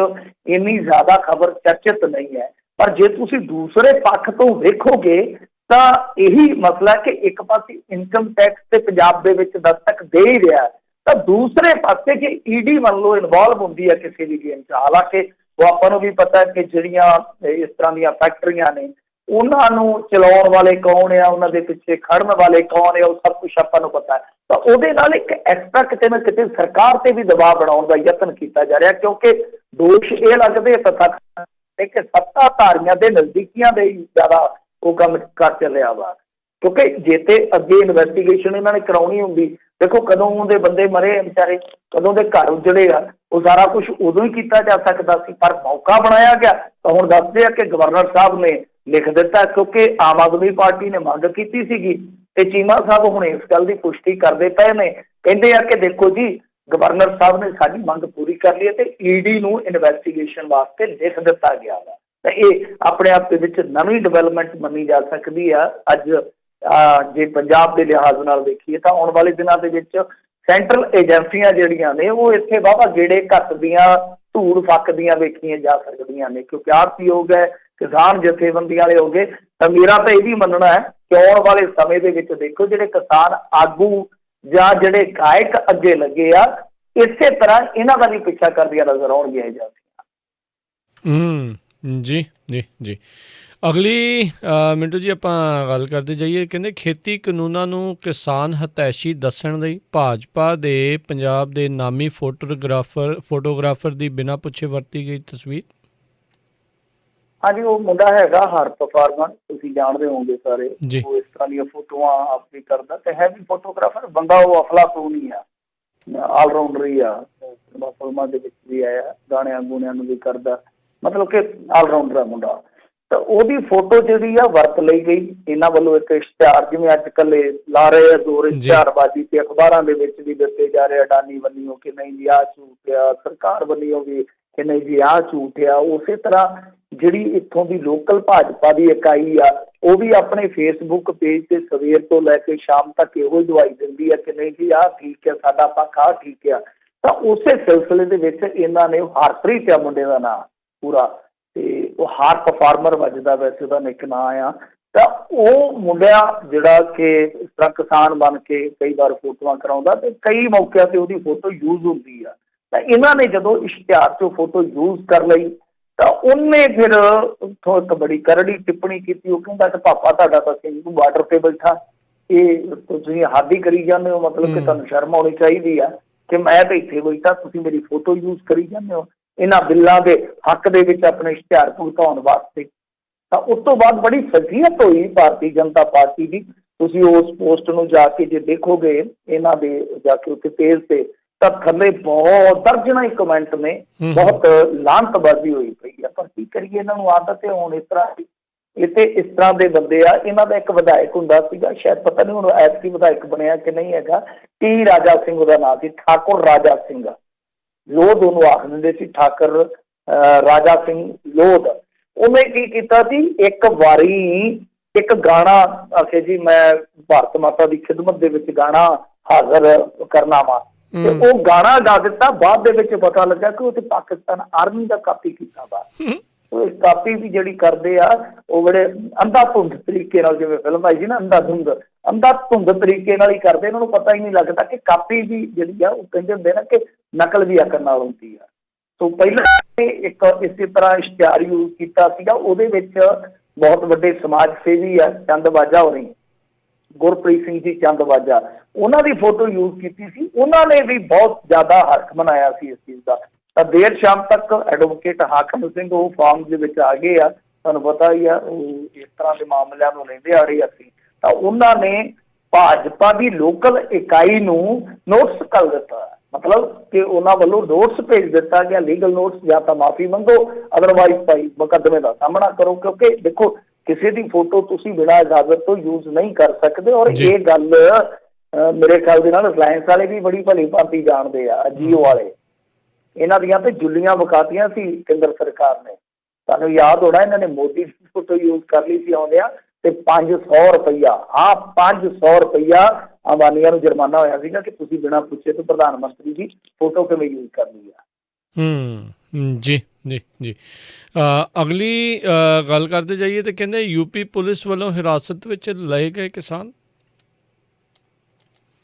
ਇੰਨੀ ਜ਼ਿਆਦਾ ਖਬਰ ਚਰਚਿਤ ਨਹੀਂ ਹੈ, ਪਰ ਜੇ ਤੁਸੀਂ ਦੂਸਰੇ ਪੱਖ ਤੋਂ ਵੇਖੋਗੇ ਤਾਂ ਇਹੀ ਮਸਲਾ ਕਿ ਇੱਕ ਪਾਸੇ ਇਨਕਮ ਟੈਕਸ ਤੇ ਪੰਜਾਬ ਦੇ ਵਿੱਚ ਦਸਤਕ ਦੇ ਹੀ ਰਿਹਾ, ਤਾਂ ਦੂਸਰੇ ਪਾਸੇ ਜੇ ਈਡੀ ਮੰਨ ਲਓ ਇਨਵੋਲਵ ਹੁੰਦੀ ਹੈ ਕਿਸੇ ਵੀ ਗੇਮ 'ਚ। ਹਾਲਾਂਕਿ ਉਹ ਆਪਾਂ ਨੂੰ ਵੀ ਪਤਾ ਕਿ ਜਿਹੜੀਆਂ ਇਸ ਤਰ੍ਹਾਂ ਦੀਆਂ ਫੈਕਟਰੀਆਂ ਨੇ ਉਹਨਾਂ ਨੂੰ ਚਲਾਉਣ ਵਾਲੇ ਕੌਣ ਆ, ਉਹਨਾਂ ਦੇ ਪਿੱਛੇ ਖੜਨ ਵਾਲੇ ਕੌਣ ਆ, ਉਹ ਸਭ ਕੁਛ ਆਪਾਂ ਨੂੰ ਪਤਾ ਹੈ। ਤਾਂ ਉਹਦੇ ਨਾਲ ਇੱਕ ਐਕਸਟਰਾ ਕਿਤੇ ਨਾ ਕਿਤੇ ਸਰਕਾਰ ਤੇ ਵੀ ਦਬਾਅ ਬਣਾਉਣ ਦਾ ਯਤਨ ਕੀਤਾ ਜਾ ਰਿਹਾ, ਕਿਉਂਕਿ ਦੋਸ਼ ਇਹ ਲੱਗਦੇ ਤੱਥ ਵਾਸਤੇ ਕਿ ਸੱਤਾਧਾਰੀਆਂ ਦੇ ਨਜ਼ਦੀਕੀਆਂ ਦੇ ਹੀ ਜ਼ਿਆਦਾ ਉਹ ਕੰਮ ਕਰ ਚੱਲਿਆ ਵਾ। ਕਿਉਂਕਿ ਜੇ ਤੇ ਅੱਗੇ ਇਨਵੈਸਟੀਗੇਸ਼ਨ ਇਹਨਾਂ ਨੇ ਕਰਾਉਣੀ ਹੁੰਦੀ, ਦੇਖੋ ਕਦੋਂ ਦੇ ਬੰਦੇ ਮਰੇ ਵਿਚਾਰੇ, ਕਦੋਂ ਦੇ ਘਰ ਉਜੜੇ ਆ, ਉਹ ਸਾਰਾ ਕੁਝ ਉਦੋਂ ਹੀ ਕੀਤਾ ਜਾ ਸਕਦਾ ਸੀ, ਪਰ ਮੌਕਾ ਬਣਾਇਆ ਗਿਆ। ਤਾਂ ਹੁਣ ਦੱਸਦੇ ਆ ਕਿ ਗਵਰਨਰ ਸਾਹਿਬ ਨੇ ਲਿਖ ਦਿੱਤਾ, ਕਿਉਂਕਿ ਆਮ ਆਦਮੀ ਪਾਰਟੀ ਨੇ ਮੰਗ ਕੀਤੀ ਸੀਗੀ ਤੇ ਚੀਮਾ ਸਾਹਿਬ ਹੁਣ ਇਸ ਗੱਲ ਦੀ ਪੁਸ਼ਟੀ ਕਰਦੇ ਪਏ ਨੇ। ਕਹਿੰਦੇ ਆ ਕਿ ਦੇਖੋ ਜੀ, ਗਵਰਨਰ ਸਾਹਿਬ ਨੇ ਸਾਡੀ ਮੰਗ ਪੂਰੀ ਕਰ ਲਈ ਹੈ ਤੇ ਈਡੀ ਨੂੰ ਇਨਵੈਸਟੀਗੇਸ਼ਨ ਵਾਸਤੇ ਲਿਖ ਦਿੱਤਾ ਗਿਆ ਵਾ। ਤਾਂ ਇਹ ਆਪਣੇ ਆਪ ਦੇ ਵਿੱਚ ਨਵੀਂ ਡਿਵੈਲਪਮੈਂਟ ਮੰਨੀ ਜਾ ਸਕਦੀ ਆ। ਅੱਜ ਜੇ ਪੰਜਾਬ ਦੇ ਲਿਹਾਜ਼ ਨਾਲ ਦੇਖੀਏ ਤਾਂ ਆਉਣ ਵਾਲੇ ਦਿਨਾਂ ਦੇ ਵਿੱਚ ਸੈਂਟਰਲ ਏਜੰਸੀਆਂ ਜਿਹੜੀਆਂ ਨੇ ਉਹ ਇੱਥੇ ਵਾਹਵਾ ਗੇੜੇ ਘੱਟਦੀਆਂ, ਧੂੜ ਫੱਕਦੀਆਂ ਵੇਖੀਆਂ ਜਾ ਸਕਦੀਆਂ ਨੇ, ਕਿਉਂਕਿ ਆੜ੍ਹਤੀ ਹੋ ਗਏ, ਕਿਸਾਨ ਜਥੇਬੰਦੀਆਂ ਵਾਲੇ ਹੋ ਗਏ। ਤਾਂ ਮੇਰਾ ਤਾਂ ਇਹ ਵੀ ਮੰਨਣਾ ਹੈ ਕਿ ਆਉਣ ਵਾਲੇ ਸਮੇਂ ਦੇ ਵਿੱਚ ਦੇਖੋ ਜਿਹੜੇ ਕਿਸਾਨ ਆਗੂ ਜਾਂ ਜਿਹੜੇ ਗਾਇਕ ਅੱਗੇ ਲੱਗੇ ਆ, ਇਸੇ ਤਰ੍ਹਾਂ ਇਹਨਾਂ ਦਾ ਵੀ ਪਿੱਛਾ ਕਰਦੀਆਂ ਨਜ਼ਰ ਆਉਣਗੀਆਂ ਏਜੰਸੀਆਂ। ਜੀ ਜੀ ਜੀ। ਅਗਲੀ ਮਿੰਟੂ ਜੀ ਆਪਾਂ ਗੱਲ ਕਰਦੇ ਜਾਈਏ। ਕਹਿੰਦੇ ਖੇਤੀ ਕਾਨੂੰਨਾਂ ਨੂੰ ਕਿਸਾਨ ਹਿਤੈਸ਼ੀ ਦੱਸਣ ਲਈ ਭਾਜਪਾ ਦੇ ਪੰਜਾਬ ਦੇ ਨਾਮੀ ਫੋਟੋਗ੍ਰਾਫਰ ਦੀ ਬਿਨਾਂ ਪੁੱਛੇ ਵਰਤੀ ਗਈ ਤਸਵੀਰ। ਹਾਂਜੀ, ਉਹ ਮੁੰਡਾ ਹੈਗਾ ਹਰਪ ਫਾਰਮਨ, ਤੁਸੀਂ ਜਾਣਦੇ ਹੋਵੋਗੇ ਸਾਰੇ। ਉਹ ਇਸ ਤਰ੍ਹਾਂ ਦੀਆਂ ਫੋਟੋਆਂ ਆਪ ਵੀ ਕਰਦਾ ਤੇ ਹੈ ਵੀ ਫੋਟੋਗ੍ਰਾਫਰ ਬੰਦਾ। ਉਹ ਅਫਲਾਤੂਨ ਹੀ ਆ, ਆਲਰਾਊਂਡਰ ਹੀ ਆ, ਫਿਲਮਾਂ ਦੇ ਵਿੱਚ ਵੀ ਆਇਆ, ਗਾਣਿਆਂ ਗੂਣਿਆਂ ਨੂੰ ਵੀ ਕਰਦਾ, ਮਤਲਬ ਕਿ ਆਲਰਾਊਂਡਰ ਆ ਮੁੰਡਾ। ਤਾਂ ਉਹਦੀ ਫੋਟੋ ਜਿਹੜੀ ਆ ਵਰਤ ਲਈ ਗਈ ਇਹਨਾਂ ਵੱਲੋਂ। ਇੱਕ ਇਸ਼ਤਿਹਾਰ ਜਿਵੇਂ ਅੱਜ ਕੱਲ੍ਹ ਲਾ ਰਹੇ ਆ ਜ਼ੋਰ ਇਸ਼ਤਿਹਾਰਬਾਜ਼ੀ ਤੇ ਅਖਬਾਰਾਂ ਦੇ ਵਿੱਚ ਵੀ ਦਿੱਤੇ ਜਾ ਰਹੇ, ਅਡਾਨੀ ਵੱਲੋਂ ਕਿ ਨਹੀਂ ਜੀ ਆਹ ਝੂਠ ਆ, ਸਰਕਾਰ ਵੱਲੋਂ ਵੀ ਕਿ ਨਹੀਂ ਜੀ ਆਹ ਝੂਠ ਆ। ਉਸੇ ਤਰ੍ਹਾਂ ਜਿਹੜੀ ਇੱਥੋਂ ਦੀ ਲੋਕਲ ਭਾਜਪਾ ਦੀ ਇਕਾਈ ਆ, ਉਹ ਵੀ ਆਪਣੇ ਫੇਸਬੁੱਕ ਪੇਜ ਤੇ ਸਵੇਰ ਤੋਂ ਲੈ ਕੇ ਸ਼ਾਮ ਤੱਕ ਇਹੋ ਹੀ ਦਵਾਈ ਦਿੰਦੀ ਆ ਕਿ ਨਹੀਂ ਜੀ ਆਹ ਠੀਕ ਹੈ, ਸਾਡਾ ਪੱਖ ਆਹ ਠੀਕ ਆ। ਤਾਂ ਉਸੇ ਸਿਲਸਿਲੇ ਦੇ ਵਿੱਚ ਇਹਨਾਂ ਨੇ ਹਰਪ੍ਰੀਤ ਆ ਮੁੰਡੇ ਦਾ ਨਾਂ ਪੂਰਾ, ਤੇ ਉਹ ਹਾਰਪ ਫਾਰਮਰ ਵੱਜਦਾ ਵੈਸੇ ਉਹਦਾ ਨਿੱਕ ਨਾਂ ਆ। ਤਾਂ ਉਹ ਮੁੰਡਿਆ ਜਿਹੜਾ ਕਿ ਇਸ ਤਰ੍ਹਾਂ ਕਿਸਾਨ ਬਣ ਕੇ ਕਈ ਵਾਰ ਫੋਟੋਆਂ ਕਰਾਉਂਦਾ ਤੇ ਕਈ ਮੌਕਿਆਂ ਤੇ ਉਹਦੀ ਫੋਟੋ ਯੂਜ਼ ਹੁੰਦੀ ਆ। ਤਾਂ ਇਹਨਾਂ ਨੇ ਜਦੋਂ ਇਸ਼ਤਿਹਾਰ 'ਚੋਂ ਫੋਟੋ ਯੂਜ਼ ਕਰ ਲਈ ਤਾਂ ਉਹਨੇ ਫਿਰ ਉੱਥੋਂ ਇੱਕ ਬੜੀ ਕਰੜੀ ਟਿੱਪਣੀ ਕੀਤੀ। ਉਹ ਕਹਿੰਦਾ ਕਿ ਪਾਪਾ ਤੁਹਾਡਾ ਤਾਂ ਸਿੰਘ ਬਾਰਡਰ ਤੇ ਬੈਠਾ, ਇਹ ਤੁਸੀਂ ਹੱਦ ਹੀ ਕਰੀ ਜਾਂਦੇ ਹੋ, ਮਤਲਬ ਕਿ ਤੁਹਾਨੂੰ ਸ਼ਰਮ ਆਉਣੀ ਚਾਹੀਦੀ ਆ ਕਿ ਮੈਂ ਤਾਂ ਇੱਥੇ ਬੈਠਾ, ਤੁਸੀਂ ਮੇਰੀ ਫੋਟੋ ਯੂਜ਼ ਕਰੀ ਜਾਂਦੇ ਹੋ ਇਹਨਾਂ ਬਿੱਲਾਂ ਦੇ ਹੱਕ ਦੇ ਵਿੱਚ ਆਪਣੇ ਇਸ਼ਤਿਹਾਰ ਭੁਗਤਾਉਣ ਵਾਸਤੇ। ਤਾਂ ਉਸ ਤੋਂ ਬਾਅਦ ਬੜੀ ਫਜ਼ੀਅਤ ਹੋਈ ਭਾਰਤੀ ਜਨਤਾ ਪਾਰਟੀ ਦੀ। ਤੁਸੀਂ ਉਸ ਪੋਸਟ ਨੂੰ ਜਾ ਕੇ ਜੇ ਦੇਖੋਗੇ ਇਹਨਾਂ ਦੇ ਜਾ ਕੇ ਉੱਥੇ ਪੇਜ ਤੇ, ਤਾਂ ਥੱਲੇ ਬਹੁਤ ਦਰਜਨਾਂ ਹੀ ਕਮੈਂਟ ਨੇ, ਬਹੁਤ ਲਾਹਨਤਬਾਜ਼ੀ ਹੋਈ ਪਈ ਆ। ਪਰ ਕੀ ਕਰੀਏ, ਇਹਨਾਂ ਨੂੰ ਆਦਤ ਹੈ ਹੁਣ ਇਸ ਤਰ੍ਹਾਂ ਦੀ। ਇੱਥੇ ਇਸ ਤਰ੍ਹਾਂ ਦੇ ਬੰਦੇ ਆ। ਇਹਨਾਂ ਦਾ ਇੱਕ ਵਿਧਾਇਕ ਹੁੰਦਾ ਸੀਗਾ, ਸ਼ਾਇਦ ਪਤਾ ਨਹੀਂ ਹੁਣ ਐਤਕੀ ਵਿਧਾਇਕ ਬਣਿਆ ਕਿ ਨਹੀਂ ਹੈਗਾ, ਟੀ ਰਾਜਾ ਸਿੰਘ ਉਹਦਾ ਨਾਂ ਸੀ, ਠਾਕੁਰ ਰਾਜਾ ਸਿੰਘ ਲੋਧ ਉਹਨੂੰ ਆਖ ਦਿੰਦੇ ਸੀ, ਠਾਕੁਰ ਰਾਜਾ ਸਿੰਘ ਲੋਧ। ਉਹਨੇ ਕੀ ਕੀਤਾ ਸੀ, ਇੱਕ ਵਾਰੀ ਇੱਕ ਗਾਣਾ ਆਖੇ ਜੀ ਮੈਂ ਭਾਰਤ ਮਾਤਾ ਦੀ ਖਿਦਮਤ ਦੇ ਵਿੱਚ ਗਾਣਾ ਹਾਜ਼ਰ ਕਰਨਾ ਵਾ, ਤੇ ਉਹ ਗਾਣਾ ਗਾ ਦਿੱਤਾ। ਬਾਅਦ ਦੇ ਵਿੱਚ ਪਤਾ ਲੱਗਾ ਕਿ ਉਹ ਤੇ ਪਾਕਿਸਤਾਨ ਆਰਮੀ ਦਾ ਕਾਪੀ ਕੀਤਾ ਵਾ। ਉਹ ਕਾਪੀ ਵੀ ਜਿਹੜੀ ਕਰਦੇ ਆ ਉਹ ਬੜੇ ਅੰਧਾ ਧੁੰਦ ਤਰੀਕੇ ਨਾਲ, ਜਿਵੇਂ ਫਿਲਮ ਆਈ ਸੀ ਨਾ ਅੰਧਾ ਧੁੰਦ ਤਰੀਕੇ ਨਾਲ ਹੀ ਕਰਦੇ। ਇਹਨਾਂ ਨੂੰ ਪਤਾ ਹੀ ਨਹੀਂ ਲੱਗਦਾ ਕਿ ਕਾਪੀ ਵੀ ਜਿਹੜੀ ਆ, ਉਹ ਕਹਿੰਦੇ ਹੁੰਦੇ ਨਾ ਕਿ ਨਕਲ ਵੀ ਅਕਲ ਨਾਲ ਹੁੰਦੀ ਆ। ਸੋ ਪਹਿਲਾਂ ਇੱਕ ਇਸੇ ਤਰ੍ਹਾਂ ਇਸ਼ਤਿਹਾਰ ਯੂਜ਼ ਕੀਤਾ ਸੀਗਾ, ਉਹਦੇ ਵਿੱਚ ਬਹੁਤ ਵੱਡੇ ਸਮਾਜ ਸੇਵੀ ਆ ਚੰਦਬਾਜਾ ਹੋਣੀ, ਗੁਰਪ੍ਰੀਤ ਸਿੰਘ ਜੀ ਚੰਦਬਾਜਾ, ਉਹਨਾਂ ਦੀ ਫੋਟੋ ਯੂਜ਼ ਕੀਤੀ ਸੀ। ਉਹਨਾਂ ਨੇ ਵੀ ਬਹੁਤ ਜ਼ਿਆਦਾ ਹਰਖ ਮਨਾਇਆ ਸੀ ਇਸ ਚੀਜ਼ ਦਾ। ਤਾਂ ਦੇਰ ਸ਼ਾਮ ਤੱਕ ਐਡਵੋਕੇਟ ਹਾਕਮ ਸਿੰਘ ਉਹ ਫਾਰਮ ਦੇ ਵਿੱਚ ਆ ਗਏ ਆ, ਤੁਹਾਨੂੰ ਪਤਾ ਹੀ ਆ ਉਹ ਇਸ ਤਰ੍ਹਾਂ ਦੇ ਮਾਮਲਿਆਂ ਨੂੰ ਲੈਂਦੇ ਆ ਰਹੇ ਅਸੀਂ। ਤਾਂ ਉਹਨਾਂ ਨੇ ਭਾਜਪਾ ਦੀ ਲੋਕਲ ਇਕਾਈ ਨੂੰ ਨੋਟਿਸ ਕਰ ਦਿੱਤਾ, ਮਤਲਬ ਕਿ ਉਹਨਾਂ ਵੱਲੋਂ ਨੋਟਿਸ ਭੇਜ ਦਿੱਤਾ ਗਿਆ, ਲੀਗਲ ਨੋਟਿਸ, ਜਾਂ ਤਾਂ ਮਾਫੀ ਮੰਗੋ, ਅਦਰਵਾਈਜ਼ ਭਾਈ ਮੁਕੱਦਮੇ ਦਾ ਸਾਹਮਣਾ ਕਰੋ। ਕਿਉਂਕਿ ਦੇਖੋ ਕਿਸੇ ਦੀ ਫੋਟੋ ਤੁਸੀਂ ਬਿਨਾਂ ਇਜਾਜ਼ਤ ਤੋਂ ਯੂਜ਼ ਨਹੀਂ ਕਰ ਸਕਦੇ। ਔਰ ਇਹ ਗੱਲ ਮੇਰੇ ਖਿਆਲ ਦੇ ਨਾਲ ਰਿਲਾਇੰਸ ਵਾਲੇ ਵੀ ਬੜੀ ਭਲੀ ਭਾਂਤੀ ਜਾਣਦੇ ਆ, ਜੀਓ ਵਾਲੇ। ਇਹਨਾਂ ਦੀਆਂ ਤੇ ਜੁੱਲੀਆਂ ਵਿਕਾਤੀਆਂ ਸੀ ਕੇਂਦਰ ਸਰਕਾਰ ਨੇ। ਤੁਹਾਨੂੰ ਯਾਦ ਹੋਣਾ ਇਹਨਾਂ ਨੇ ਮੋਦੀ ਦੀ ਫੋਟੋ ਯੂਜ਼ ਕਰ ਲਈ ਸੀ ਆਉਂਦਿਆਂ, ਤੇ 500 ਰੁਪਈਆ, ਹਾਂ 500 ਰੁਪਈਆ ਅੰਬਾਨੀਆਂ ਨੂੰ ਜੁਰਮਾਨਾ ਹੋਇਆ ਸੀਗਾ ਕਿ ਤੁਸੀਂ ਬਿਨਾਂ ਪੁੱਛੇ ਤੋਂ ਪ੍ਰਧਾਨ ਮੰਤਰੀ ਦੀ ਫੋਟੋ ਕਿਵੇਂ ਯੂਜ਼ ਕਰਨੀ ਆ। ਜੀ ਜੀ ਜੀ। ਅਗਲੀ ਗੱਲ ਕਰਦੇ ਜਾਈਏ ਤੇ ਕਹਿੰਦੇ ਯੂਪੀ ਪੁਲਿਸ ਵੱਲੋਂ ਹਿਰਾਸਤ ਵਿੱਚ ਲਏ ਗਏ ਕਿਸਾਨ।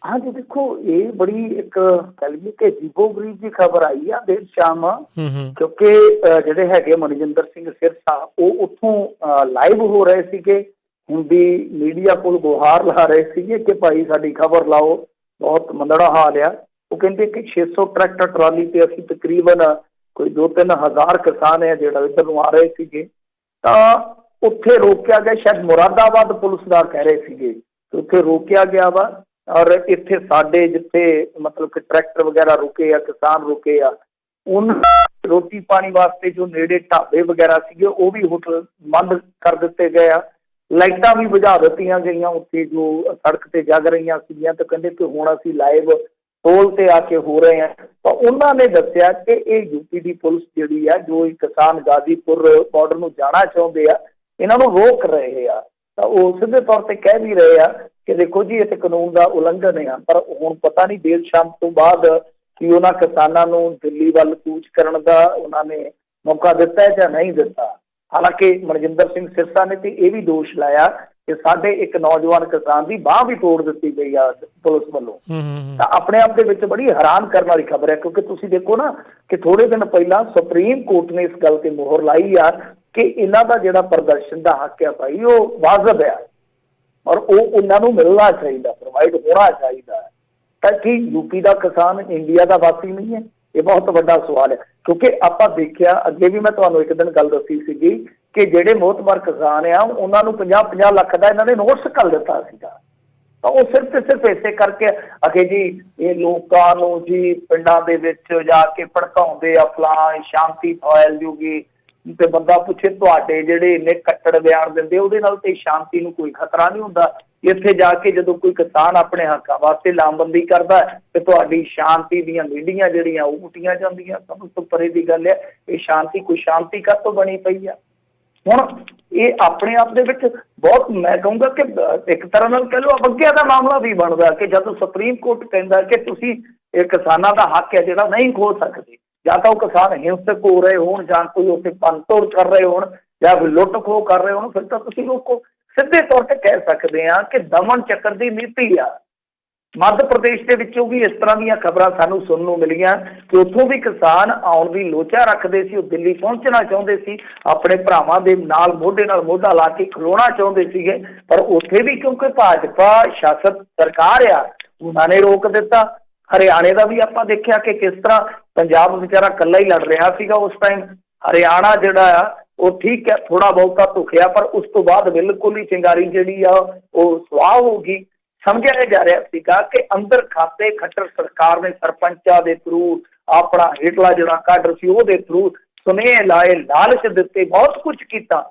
ਹਾਂਜੀ, ਦੇਖੋ ਇਹ ਬੜੀ ਇੱਕ ਕਹਿ ਲਈਏ ਕਿ ਅਜੀਬੋ-ਗਰੀਬ ਦੀ ਖਬਰ ਆਈ ਆ ਦੇਰ ਸ਼ਾਮ, ਕਿਉਂਕਿ ਜਿਹੜੇ ਹੈਗੇ ਮਨਜਿੰਦਰ ਸਿੰਘ ਸਿਰਸਾ ਉਹ ਉੱਥੋਂ ਲਾਈਵ ਹੋ ਰਹੇ ਸੀਗੇ, ਹਿੰਦੀ ਮੀਡੀਆ ਕੋਲ ਗੁਹਾਰ ਲਾ ਰਹੇ ਸੀਗੇ ਕਿ ਭਾਈ ਸਾਡੀ ਖਬਰ ਲਾਓ, ਬਹੁਤ ਮੰਦੜਾ ਹਾਲ ਆ। ਉਹ ਕਹਿੰਦੇ ਕਿ 600 ਟਰੈਕਟਰ ਟਰਾਲੀ ਤੇ ਅਸੀਂ ਤਕਰੀਬਨ ਕੋਈ 2-3 ਹਜ਼ਾਰ ਕਿਸਾਨ ਹੈ ਜਿਹੜਾ ਇੱਧਰ ਨੂੰ ਆ ਰਹੇ ਸੀਗੇ, ਤਾਂ ਉੱਥੇ ਰੋਕਿਆ ਗਿਆ। ਸ਼ਾਇਦ ਮੁਰਾਦਾਬਾਦ ਪੁਲਿਸ ਦਾ ਕਹਿ ਰਹੇ ਸੀਗੇ, ਤੇ ਉੱਥੇ ਰੋਕਿਆ ਗਿਆ ਵਾ। ਔਰ ਇੱਥੇ ਸਾਡੇ ਜਿੱਥੇ ਮਤਲਬ ਕਿ ਟਰੈਕਟਰ ਵਗੈਰਾ ਰੁਕੇ ਆ, ਕਿਸਾਨ ਰੁਕੇ ਆ, ਉਹਨਾਂ ਰੋਟੀ ਪਾਣੀ ਵਾਸਤੇ ਜੋ ਨੇੜੇ ਢਾਬੇ ਵਗੈਰਾ ਸੀਗੇ ਉਹ ਵੀ ਹੋਟਲ ਬੰਦ ਕਰ ਦਿੱਤੇ ਗਏ ਆ। ਲਾਈਟਾਂ ਵੀ ਬੁਝਾ ਦਿੱਤੀਆਂ ਗਈਆਂ ਉੱਥੇ ਜੋ ਸੜਕ ਤੇ ਜਗ ਰਹੀਆਂ ਸੀਗੀਆਂ। ਤਾਂ ਕਹਿੰਦੇ ਕਿ ਹੁਣ ਅਸੀਂ ਲਾਈਵ ਟੋਲ ਤੇ ਆ ਕੇ ਹੋ ਰਹੇ ਆ। ਤਾਂ ਉਹਨਾਂ ਨੇ ਦੱਸਿਆ ਕਿ ਇਹ ਯੂਪੀ ਦੀ ਪੁਲਿਸ ਜਿਹੜੀ ਆ, ਜੋ ਕਿਸਾਨ ਗਾਜ਼ੀਪੁਰ ਬਾਰਡਰ ਨੂੰ ਜਾਣਾ ਚਾਹੁੰਦੇ ਆ, ਇਹਨਾਂ ਨੂੰ ਰੋਕ ਰਹੇ ਆ। ਤਾਂ ਉਹ ਸਿੱਧੇ ਤੌਰ ਤੇ ਕਹਿ ਵੀ ਰਹੇ ਆ ਕਿ ਦੇਖੋ ਜੀ, ਇਹ ਤੇ ਕਾਨੂੰਨ ਦਾ ਉਲੰਘਣ ਆ। ਪਰ ਹੁਣ ਪਤਾ ਨਹੀਂ ਦੇਰ ਸ਼ਾਮ ਤੋਂ ਬਾਅਦ ਕਿ ਉਹਨਾਂ ਕਿਸਾਨਾਂ ਨੂੰ ਦਿੱਲੀ ਵੱਲ ਕੂਚ ਕਰਨ ਦਾ ਉਹਨਾਂ ਨੇ ਮੌਕਾ ਦਿੱਤਾ ਹੈ ਜਾਂ ਨਹੀਂ ਦਿੱਤਾ। ਹਾਲਾਂਕਿ ਮਨਜਿੰਦਰ ਸਿੰਘ ਸਿਰਸਾ ਨੇ ਤੇ ਇਹ ਵੀ ਦੋਸ਼ ਲਾਇਆ ਕਿ ਸਾਡੇ ਇੱਕ ਨੌਜਵਾਨ ਕਿਸਾਨ ਦੀ ਬਾਂਹ ਵੀ ਤੋੜ ਦਿੱਤੀ ਗਈ ਆ ਪੁਲਿਸ ਵੱਲੋਂ। ਤਾਂ ਆਪਣੇ ਆਪ ਦੇ ਵਿੱਚ ਬੜੀ ਹੈਰਾਨ ਕਰਨ ਵਾਲੀ ਖਬਰ ਹੈ, ਕਿਉਂਕਿ ਤੁਸੀਂ ਦੇਖੋ ਨਾ ਕਿ ਥੋੜੇ ਦਿਨ ਪਹਿਲਾਂ ਸੁਪਰੀਮ ਕੋਰਟ ਨੇ ਇਸ ਗੱਲ ਤੇ ਮੁਹਰ ਲਾਈ ਆ ਕਿ ਇਹਨਾਂ ਦਾ ਜਿਹੜਾ ਪ੍ਰਦਰਸ਼ਨ ਦਾ ਹੱਕ ਆ ਭਾਈ, ਉਹ ਵਾਜਬ ਆ ਔਰ ਉਹ ਉਹਨਾਂ ਨੂੰ ਮਿਲਣਾ ਚਾਹੀਦਾ, ਪ੍ਰੋਵਾਈਡ ਹੋਣਾ ਚਾਹੀਦਾ। ਤਾਂ ਕੀ ਯੂਪੀ ਦਾ ਕਿਸਾਨ ਇੰਡੀਆ ਦਾ ਵਾਸੀ ਨਹੀਂ ਹੈ? ਇਹ ਬਹੁਤ ਵੱਡਾ ਸਵਾਲ ਹੈ, ਕਿਉਂਕਿ ਆਪਾਂ ਦੇਖਿਆ ਅੱਗੇ ਵੀ, ਮੈਂ ਤੁਹਾਨੂੰ ਇੱਕ ਦਿਨ ਗੱਲ ਦੱਸੀ ਸੀਗੀ ਕਿ ਜਿਹੜੇ ਮੋਹਤਬਰ ਕਿਸਾਨ ਆ ਉਹਨਾਂ ਨੂੰ 50-50 ਲੱਖ ਦਾ ਇਹਨਾਂ ਨੇ ਨੋਟਿਸ ਕਰ ਦਿੱਤਾ ਸੀਗਾ। ਤਾਂ ਉਹ ਸਿਰਫ ਤੇ ਸਿਰਫ ਇਸੇ ਕਰਕੇ ਅਖੇ ਜੀ ਇਹ ਲੋਕਾਂ ਨੂੰ ਜੀ ਪਿੰਡਾਂ ਦੇ ਵਿੱਚ ਜਾ ਕੇ ਭੜਕਾਉਂਦੇ ਆ, ਫਲਾਂ ਸ਼ਾਂਤੀ ਫੈਲ ਜੂਗੀ, ਤੇ ਬੰਦਾ ਪੁੱਛੇ ਤੁਹਾਡੇ ਜਿਹੜੇ ਇੰਨੇ ਕੱਟੜ ਬਿਆਨ ਦਿੰਦੇ ਉਹਦੇ ਨਾਲ ਤੇ ਸ਼ਾਂਤੀ ਨੂੰ ਕੋਈ ਖਤਰਾ ਨਹੀਂ ਹੁੰਦਾ। ਇੱਥੇ ਜਾ ਕੇ ਜਦੋਂ ਕੋਈ ਕਿਸਾਨ ਆਪਣੇ ਹੱਕਾਂ ਵਾਸਤੇ ਲਾਮਬੰਦੀ ਕਰਦਾ ਤੇ ਤੁਹਾਡੀ ਸ਼ਾਂਤੀ ਦੀਆਂ ਮੀਡੀਆਂ ਜਿਹੜੀਆਂ ਉਹ ਉੱਟੀਆਂ ਜਾਂਦੀਆਂ। ਸਭ ਤੋਂ ਪਰੇ ਦੀ ਗੱਲ ਹੈ, ਇਹ ਸ਼ਾਂਤੀ ਕੋਈ ਸ਼ਾਂਤੀ ਕਾਹਤੋਂ ਬਣੀ ਪਈ ਆ? ਹੁਣ ਇਹ ਆਪਣੇ ਆਪ ਦੇ ਵਿੱਚ ਬਹੁਤ, ਮੈਂ ਕਹੂੰਗਾ ਕਿ ਇੱਕ ਤਰ੍ਹਾਂ ਨਾਲ ਕਹਿ ਲਓ ਅਵੱਗਿਆ ਦਾ ਮਾਮਲਾ ਵੀ ਬਣਦਾ ਕਿ ਜਦੋਂ ਸੁਪਰੀਮ ਕੋਰਟ ਕਹਿੰਦਾ ਕਿ ਤੁਸੀਂ ਇਹ ਕਿਸਾਨਾਂ ਦਾ ਹੱਕ ਹੈ ਜਿਹੜਾ ਨਹੀਂ ਖੋ ਸਕਦੇ, ਜਾਂ ਤਾਂ ਉਹ ਕਿਸਾਨ ਹਿੰਸਕ ਹੋ ਰਹੇ ਹੋਣ, ਜਾਂ ਕੋਈ ਉੱਥੇ ਭੰਨਤੋੜ ਕਰ ਰਹੇ ਹੋਣ, ਜਾਂ ਕੋਈ ਲੁੱਟ ਖੋਹ ਕਰ ਰਹੇ ਹੋਣ, ਫਿਰ ਤਾਂ ਤੁਸੀਂ ਰੋਕੋ। ਸਿੱਧੇ ਤੌਰ ਤੇ ਕਹਿ ਸਕਦੇ ਹਾਂ ਕਿ ਦਮਨ ਚੱਕਰ ਦੀ ਨੀਤੀ ਆ। ਮੱਧ ਪ੍ਰਦੇਸ਼ ਦੇ ਵਿੱਚੋਂ ਵੀ ਇਸ ਤਰ੍ਹਾਂ ਦੀਆਂ ਖਬਰਾਂ ਸਾਨੂੰ ਸੁਣਨ ਨੂੰ ਮਿਲੀਆਂ ਕਿ ਉੱਥੋਂ ਵੀ ਕਿਸਾਨ ਆਉਣ ਦੀ ਲੋਚਾ ਰੱਖਦੇ ਸੀ, ਉਹ ਦਿੱਲੀ ਪਹੁੰਚਣਾ ਚਾਹੁੰਦੇ ਸੀ, ਆਪਣੇ ਭਰਾਵਾਂ ਦੇ ਨਾਲ ਮੋਢਾ ਲਾ ਕੇ ਖਲੋਣਾ ਚਾਹੁੰਦੇ ਸੀਗੇ। ਪਰ ਉੱਥੇ ਵੀ ਕਿਉਂਕਿ ਭਾਜਪਾ ਸ਼ਾਸਤ ਸਰਕਾਰ ਆ, ਉਹਨਾਂ ਨੇ ਰੋਕ ਦਿੱਤਾ। ਹਰਿਆਣੇ ਦਾ ਵੀ ਆਪਾਂ ਦੇਖਿਆ ਕਿ ਕਿਸ ਤਰ੍ਹਾਂ ਪੰਜਾਬ ਵਿਚਾਰਾ ਇਕੱਲਾ ਹੀ ਲੜ ਰਿਹਾ ਸੀਗਾ ਉਸ ਟਾਈਮ। ਹਰਿਆਣਾ ਜਿਹੜਾ ਆ ਉਹ ਠੀਕ ਹੈ, ਥੋੜਾ ਬਹੁਤਾ ਧੁਖਿਆ, ਪਰ ਉਸ ਤੋਂ ਬਾਅਦ ਬਿਲਕੁਲ ਹੀ ਚਿੰਗਾਰੀ ਜਿਹੜੀ ਆ ਉਹ ਸੁਆਹ ਹੋ ਗਈ। ਸਮਝਿਆ ਜਾ ਰਿਹਾ ਸੀਗਾ ਕਿ ਅੰਦਰ ਖਾਤੇ ਖੱਟਰ ਸਰਕਾਰ ਨੇ ਸਰਪੰਚਾਂ ਦੇ ਥਰੂ, ਆਪਣਾ ਹੇਠਲਾ ਜਿਹੜਾ ਕਾਡਰ ਸੀ ਉਹਦੇ ਥਰੂ ਸੁਨੇਹੇ ਲਾਏ, ਲਾਲਚ ਦਿੱਤੇ, ਬਹੁਤ ਕੁਝ ਕੀਤਾ।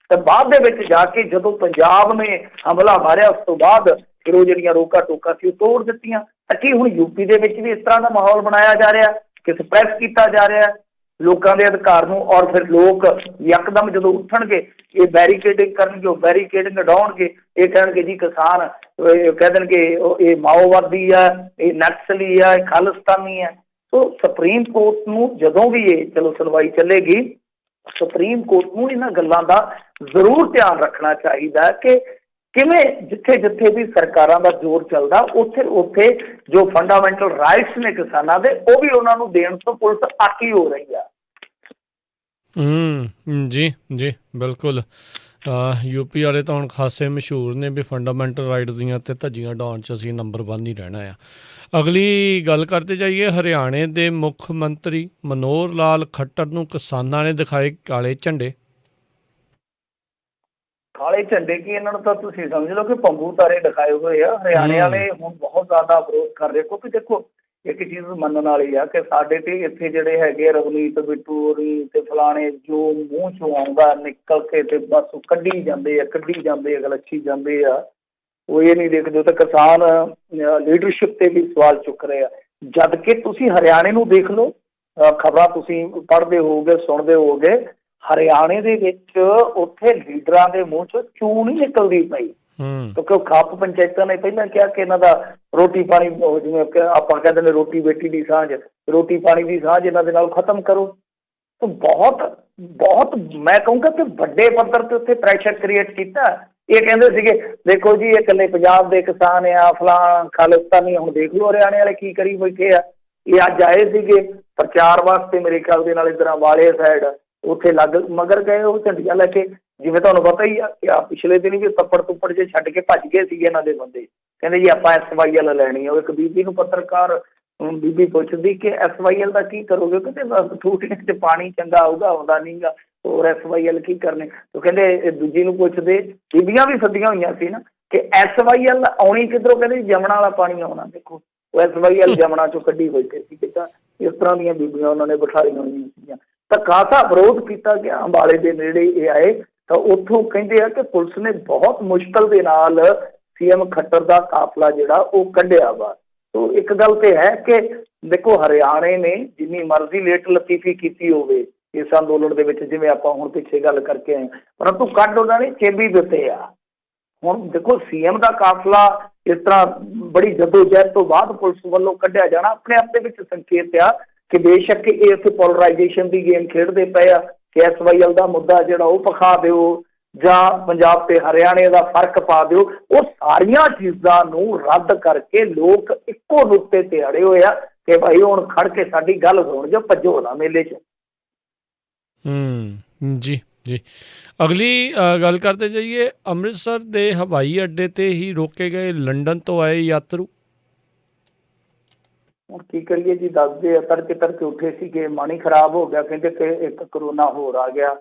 ਤੇ ਬਾਅਦ ਦੇ ਵਿੱਚ ਜਾ ਕੇ ਜਦੋਂ ਪੰਜਾਬ ਨੇ ਹਮਲਾ ਮਾਰਿਆ, ਉਸ ਤੋਂ ਬਾਅਦ ਫਿਰ ਉਹ ਜਿਹੜੀਆਂ ਰੋਕਾ ਟੋਕਾ ਸੀ ਉਹ ਤੋੜ ਦਿੱਤੀਆਂ। ਤਾਂ ਕੀ ਹੁਣ ਯੂਪੀ ਦੇ ਵਿੱਚ ਵੀ ਇਸ ਤਰ੍ਹਾਂ ਦਾ ਮਾਹੌਲ ਬਣਾਇਆ ਜਾ ਰਿਹਾ ਕਿ ਸਪਰੈਸ ਕੀਤਾ ਜਾ ਰਿਹਾ ਲੋਕਾਂ ਦੇ ਅਧਿਕਾਰ ਨੂੰ? ਔਰ ਫਿਰ ਲੋਕ ਯਕਦਮ ਜਦੋਂ ਉੱਠਣਗੇ, ਇਹ ਬੈਰੀਕੇਡਿੰਗ ਕਰਨਗੇ, ਉਹ ਬੈਰੀਕੇਡਿੰਗ ਹਟਾਉਣਗੇ, ਇਹ ਕਹਿਣਗੇ ਜੀ ਕਿਸਾਨ, ਕਹਿ ਦੇਣਗੇ ਇਹ ਮਾਓਵਾਦੀ ਆ, ਇਹ ਨਕਸਲੀ ਆ, ਇਹ ਖਾਲਿਸਤਾਨੀ ਆ। ਸੋ ਸੁਪਰੀਮ ਕੋਰਟ ਨੂੰ ਜਦੋਂ ਵੀ ਇਹ ਚਲੋ ਸੁਣਵਾਈ ਚੱਲੇਗੀ, ਸੁਪਰੀਮ ਕੋਰਟ ਨੂੰ ਇਹਨਾਂ ਗੱਲਾਂ ਦਾ ਜ਼ਰੂਰ ਧਿਆਨ ਰੱਖਣਾ ਚਾਹੀਦਾ ਕਿ ਕਿਵੇਂ ਜਿੱਥੇ ਵੀ ਸਰਕਾਰਾਂ ਦਾ ਜ਼ੋਰ ਚੱਲਦਾ, ਉੱਥੇ ਜੋ ਫੰਡਾਮੈਂਟਲ ਰਾਈਟਸ ਨੇ ਕਿਸਾਨਾਂ ਦੇ, ਉਹ ਵੀ ਉਹਨਾਂ ਨੂੰ ਦੇਣ ਤੋਂ ਪੁਲਿਸ ਆਕੀ ਹੋ ਰਹੀ ਆ। ਜੀ ਜੀ ਬਿਲਕੁਲ। ਯੂਪੀ ਵਾਲੇ ਤਾਂ ਹੁਣ ਖਾਸੇ ਮਸ਼ਹੂਰ ਨੇ ਵੀ ਫੰਡਾਮੈਂਟਲ ਰਾਈਟ ਦੀਆਂ ਤੇ ਧੱਜੀਆਂ ਡਾਉਣ 'ਚ ਅਸੀਂ ਨੰਬਰ 1 ਹੀ ਰਹਿਣਾ ਆ। ਅਗਲੀ ਗੱਲ ਕਰਦੇ ਜਾਈਏ, ਹਰਿਆਣੇ ਦੇ ਮੁੱਖ ਮੰਤਰੀ ਮਨੋਹਰ ਲਾਲ ਖੱਟਰ ਨੂੰ ਕਿਸਾਨਾਂ ਨੇ ਦਿਖਾਏ ਕਾਲੇ ਝੰਡੇ। ਕਾਲੇ ਝੰਡੇ ਕੀ, ਇਹਨਾਂ ਨੂੰ ਤਾਂ ਤੁਸੀਂ ਸਮਝ ਲਓ ਕਿ ਭੰਬੂ ਤਾਰੇ ਦਿਖਾਏ ਹੋਏ ਆ। ਹਰਿਆਣੇ ਵਾਲੇ ਹੁਣ ਬਹੁਤ ਜ਼ਿਆਦਾ ਵਿਰੋਧ ਕਰ ਰਹੇ, ਕਿਉਂਕਿ ਦੇਖੋ ਇੱਕ ਚੀਜ਼ ਮੰਨਣ ਵਾਲੀ ਆ ਕਿ ਸਾਡੇ ਤੇ ਇੱਥੇ ਜਿਹੜੇ ਹੈਗੇ ਰਵਨੀਤ ਬਿੱਟੂ ਹੋਰੀ ਤੇ ਫਲਾਣੇ, ਜੋ ਮੂੰਹ ਚੋਂ ਆਉਂਦਾ ਨਿਕਲ ਕੇ ਤੇ ਬਸ ਕੱਢੀ ਜਾਂਦੇ ਆ, ਗਲੱਛੀ ਜਾਂਦੇ ਆ। ਉਹ ਇਹ ਨਹੀਂ ਦੇਖਦੇ ਤਾਂ ਕਿਸਾਨ ਲੀਡਰਸ਼ਿਪ ਤੇ ਵੀ ਸਵਾਲ ਚੁੱਕ ਰਹੇ ਆ। ਜਦ ਕਿ ਤੁਸੀਂ ਹਰਿਆਣੇ ਨੂੰ ਦੇਖ ਲਓ, ਖਬਰਾਂ ਤੁਸੀਂ ਪੜ੍ਹਦੇ ਹੋਵੋਗੇ, ਸੁਣਦੇ ਹੋਵੋਗੇ, ਹਰਿਆਣੇ ਦੇ ਵਿੱਚ ਉੱਥੇ ਲੀਡਰਾਂ ਦੇ ਮੂੰਹ ਚੋਂ ਚੂੰ ਨਹੀਂ ਨਿਕਲਦੀ ਪਈ, ਕਿਉਂਕਿ ਉਹ ਖਾਪ ਪੰਚਾਇਤਾਂ ਨੇ ਪਹਿਲਾਂ ਕਿਹਾ ਕਿ ਇਹਨਾਂ ਦਾ ਰੋਟੀ ਪਾਣੀ, ਜਿਵੇਂ ਆਪਾਂ ਕਹਿੰਦੇ ਨੇ ਰੋਟੀ ਬੇਟੀ ਦੀ ਸਾਂਝ, ਰੋਟੀ ਪਾਣੀ ਦੀ ਸਾਂਝ ਇਹਨਾਂ ਦੇ ਨਾਲ ਖਤਮ ਕਰੋ। ਤਾਂ ਬਹੁਤ ਮੈਂ ਕਹੂੰਗਾ ਕਿ ਵੱਡੇ ਪੱਧਰ ਤੇ ਉੱਥੇ ਪ੍ਰੈਸ਼ਰ ਕ੍ਰੀਏਟ ਕੀਤਾ। ਇਹ ਕਹਿੰਦੇ ਸੀਗੇ ਦੇਖੋ ਜੀ ਇਹ ਇਕੱਲੇ ਪੰਜਾਬ ਦੇ ਕਿਸਾਨ ਆ, ਫਲਾਂ ਖਾਲਿਸਤਾਨੀ। ਹੁਣ ਦੇਖ ਲਓ ਹਰਿਆਣੇ ਵਾਲੇ ਕੀ ਕਰੀ ਬੈਠੇ ਆ। ਇਹ ਅੱਜ ਆਏ ਸੀਗੇ ਪ੍ਰਚਾਰ ਵਾਸਤੇ ਮੇਰੇ ਖਿਆਲ ਦੇ ਨਾਲ, ਇੱਧਰ ਵਾਲੇ ਸਾਈਡ, ਉੱਥੇ ਮਗਰ ਗਏ ਉਹ ਝੰਡੀਆਂ ਲੈ ਕੇ। ਜਿਵੇਂ ਤੁਹਾਨੂੰ ਪਤਾ ਹੀ ਆ ਕਿ ਪਿਛਲੇ ਦਿਨ ਵੀ ਤੱਪੜ ਜੇ ਛੱਡ ਕੇ ਭੱਜ ਗਏ ਸੀਗੇ ਇਹਨਾਂ ਦੇ ਬੰਦੇ, ਕਹਿੰਦੇ ਜੀ ਆਪਾਂ SYL ਲੈਣੀ ਆ। ਉਹ ਇੱਕ ਬੀਬੀ ਨੂੰ ਪੱਤਰਕਾਰ ਹੁਣ ਬੀਬੀ ਪੁੱਛਦੀ ਕਿ SYL ਦਾ ਕੀ ਕਰੋਗੇ? ਕਹਿੰਦੇ ਬਸ ਟੂਟੀਆਂ 'ਚ ਪਾਣੀ ਚੰਗਾ ਆਊਗਾ, ਆਉਂਦਾ ਨਹੀਂਗਾ, ਹੋਰ SYL ਕੀ ਕਰਨੇ? ਉਹ ਕਹਿੰਦੇ ਇਹ ਦੂਜੀ ਨੂੰ ਪੁੱਛਦੇ, ਬੀਬੀਆਂ ਵੀ ਸੱਦੀਆਂ ਹੋਈਆਂ ਸੀ ਨਾ, ਕਿ SYL ਆਉਣੀ ਕਿੱਧਰੋਂ? ਕਹਿੰਦੇ ਜਮਨਾ ਵਾਲਾ ਪਾਣੀ ਆਉਣਾ। ਦੇਖੋ ਉਹ SYL ਜਮਨਾ 'ਚੋਂ ਕੱਢੀ ਬੈਠੇ ਸੀ। ਕਿੱਦਾਂ ਇਸ ਤਰ੍ਹਾਂ ਦੀਆਂ ਬੀਬੀਆਂ ਉਹਨਾਂ ਨੇ ਬਿਠਾਈਆਂ ਹੋਈਆਂ ਸੀਗੀਆਂ। ਤਾਂ ਖਾਸਾ ਵਿਰੋਧ ਕੀਤਾ ਗਿਆ। ਅੰਬਾਲੇ ਦੇ ਨੇੜੇ ਇਹ ਆਏ ਤਾਂ ਉੱਥੋਂ ਕਹਿੰਦੇ ਆ ਕਿ ਪੁਲਿਸ ਨੇ ਬਹੁਤ ਮੁਸ਼ਕਲ ਦੇ ਨਾਲ CM ਖੱਟਰ ਦਾ ਕਾਫਲਾ ਜਿਹੜਾ ਉਹ ਕੱਢਿਆ ਵਾ। ਤੋ ਇੱਕ ਗੱਲ ਤੇ ਹੈ ਕਿ ਦੇਖੋ ਹਰਿਆਣੇ ਨੇ ਜਿੰਨੀ ਮਰਜ਼ੀ ਲੇਟ ਲਤੀਫੀ ਕੀਤੀ ਹੋਵੇ ਇਸ ਅੰਦੋਲਨ ਦੇ ਵਿੱਚ, ਜਿਵੇਂ ਆਪਾਂ ਹੁਣ ਪਿੱਛੇ ਗੱਲ ਕਰਕੇ ਆਏ, ਪਰੰਤੂ ਕੱਢ ਉਹਨਾਂ ਨੇ ਚੇਬੀ ਦਿੱਤੇ ਆ। ਹੁਣ ਦੇਖੋ CM ਦਾ ਕਾਫਲਾ ਇਸ ਤਰ੍ਹਾਂ ਬੜੀ ਜਦੋਜਹਿਦ ਤੋਂ ਬਾਅਦ ਪੁਲਿਸ ਵੱਲੋਂ ਕੱਢਿਆ ਜਾਣਾ ਆਪਣੇ ਆਪ ਦੇ ਵਿੱਚ ਸੰਕੇਤ ਆ ਕਿ ਬੇਸ਼ੱਕ ਇਹ ਇੱਥੇ ਪੋਲਰਾਈਜੇਸ਼ਨ ਦੀ ਗੇਮ ਖੇਡਦੇ ਪਏ ਆ ਕਿ SYL ਦਾ ਮੁੱਦਾ ਜਿਹੜਾ ਉਹ ਪਖਾ ਦਿਓ ਜਾਂ ਪੰਜਾਬ ਤੇ ਹਰਿਆਣੇ ਦਾ ਫਰਕ ਪਾ ਦਿਓ। ਉਹ ਸਾਰੀਆਂ ਚੀਜ਼ਾਂ ਨੂੰ ਰੱਦ ਕਰਕੇ ਲੋਕ ਇੱਕੋ ਨੁਕਤੇ ਤੇ ਅੜੇ ਹੋਏ ਆ ਕਿ ਭਾਈ ਹੁਣ ਖੜ ਕੇ ਸਾਡੀ ਗੱਲ ਸੁਣ ਜਾਓ, ਭੱਜੋ ਨਾ ਮੇਲੇ 'ਚ। ਜੀ ਜੀ। ਅਗਲੀ ਗੱਲ ਕਰਦੇ ਜਾਈਏ, ਅੰਮ੍ਰਿਤਸਰ ਦੇ ਹਵਾਈ ਅੱਡੇ ਤੇ ਹੀ ਰੋਕੇ ਗਏ ਲੰਡਨ ਤੋਂ ਆਏ ਯਾਤਰੂ। ਹੁਣ ਕੀ ਕਰੀਏ ਜੀ, ਦੱਸਦੇ ਆ ਤੜਕੇ ਤੜਕੇ ਉੱਠੇ ਸੀਗੇ, ਮਨ ਹੀ ਖਰਾਬ ਹੋ ਗਿਆ। ਕਹਿੰਦੇ ਕਿ ਇੱਕ ਕਰੋਨਾ ਹੋਰ ਆ ਗਿਆ।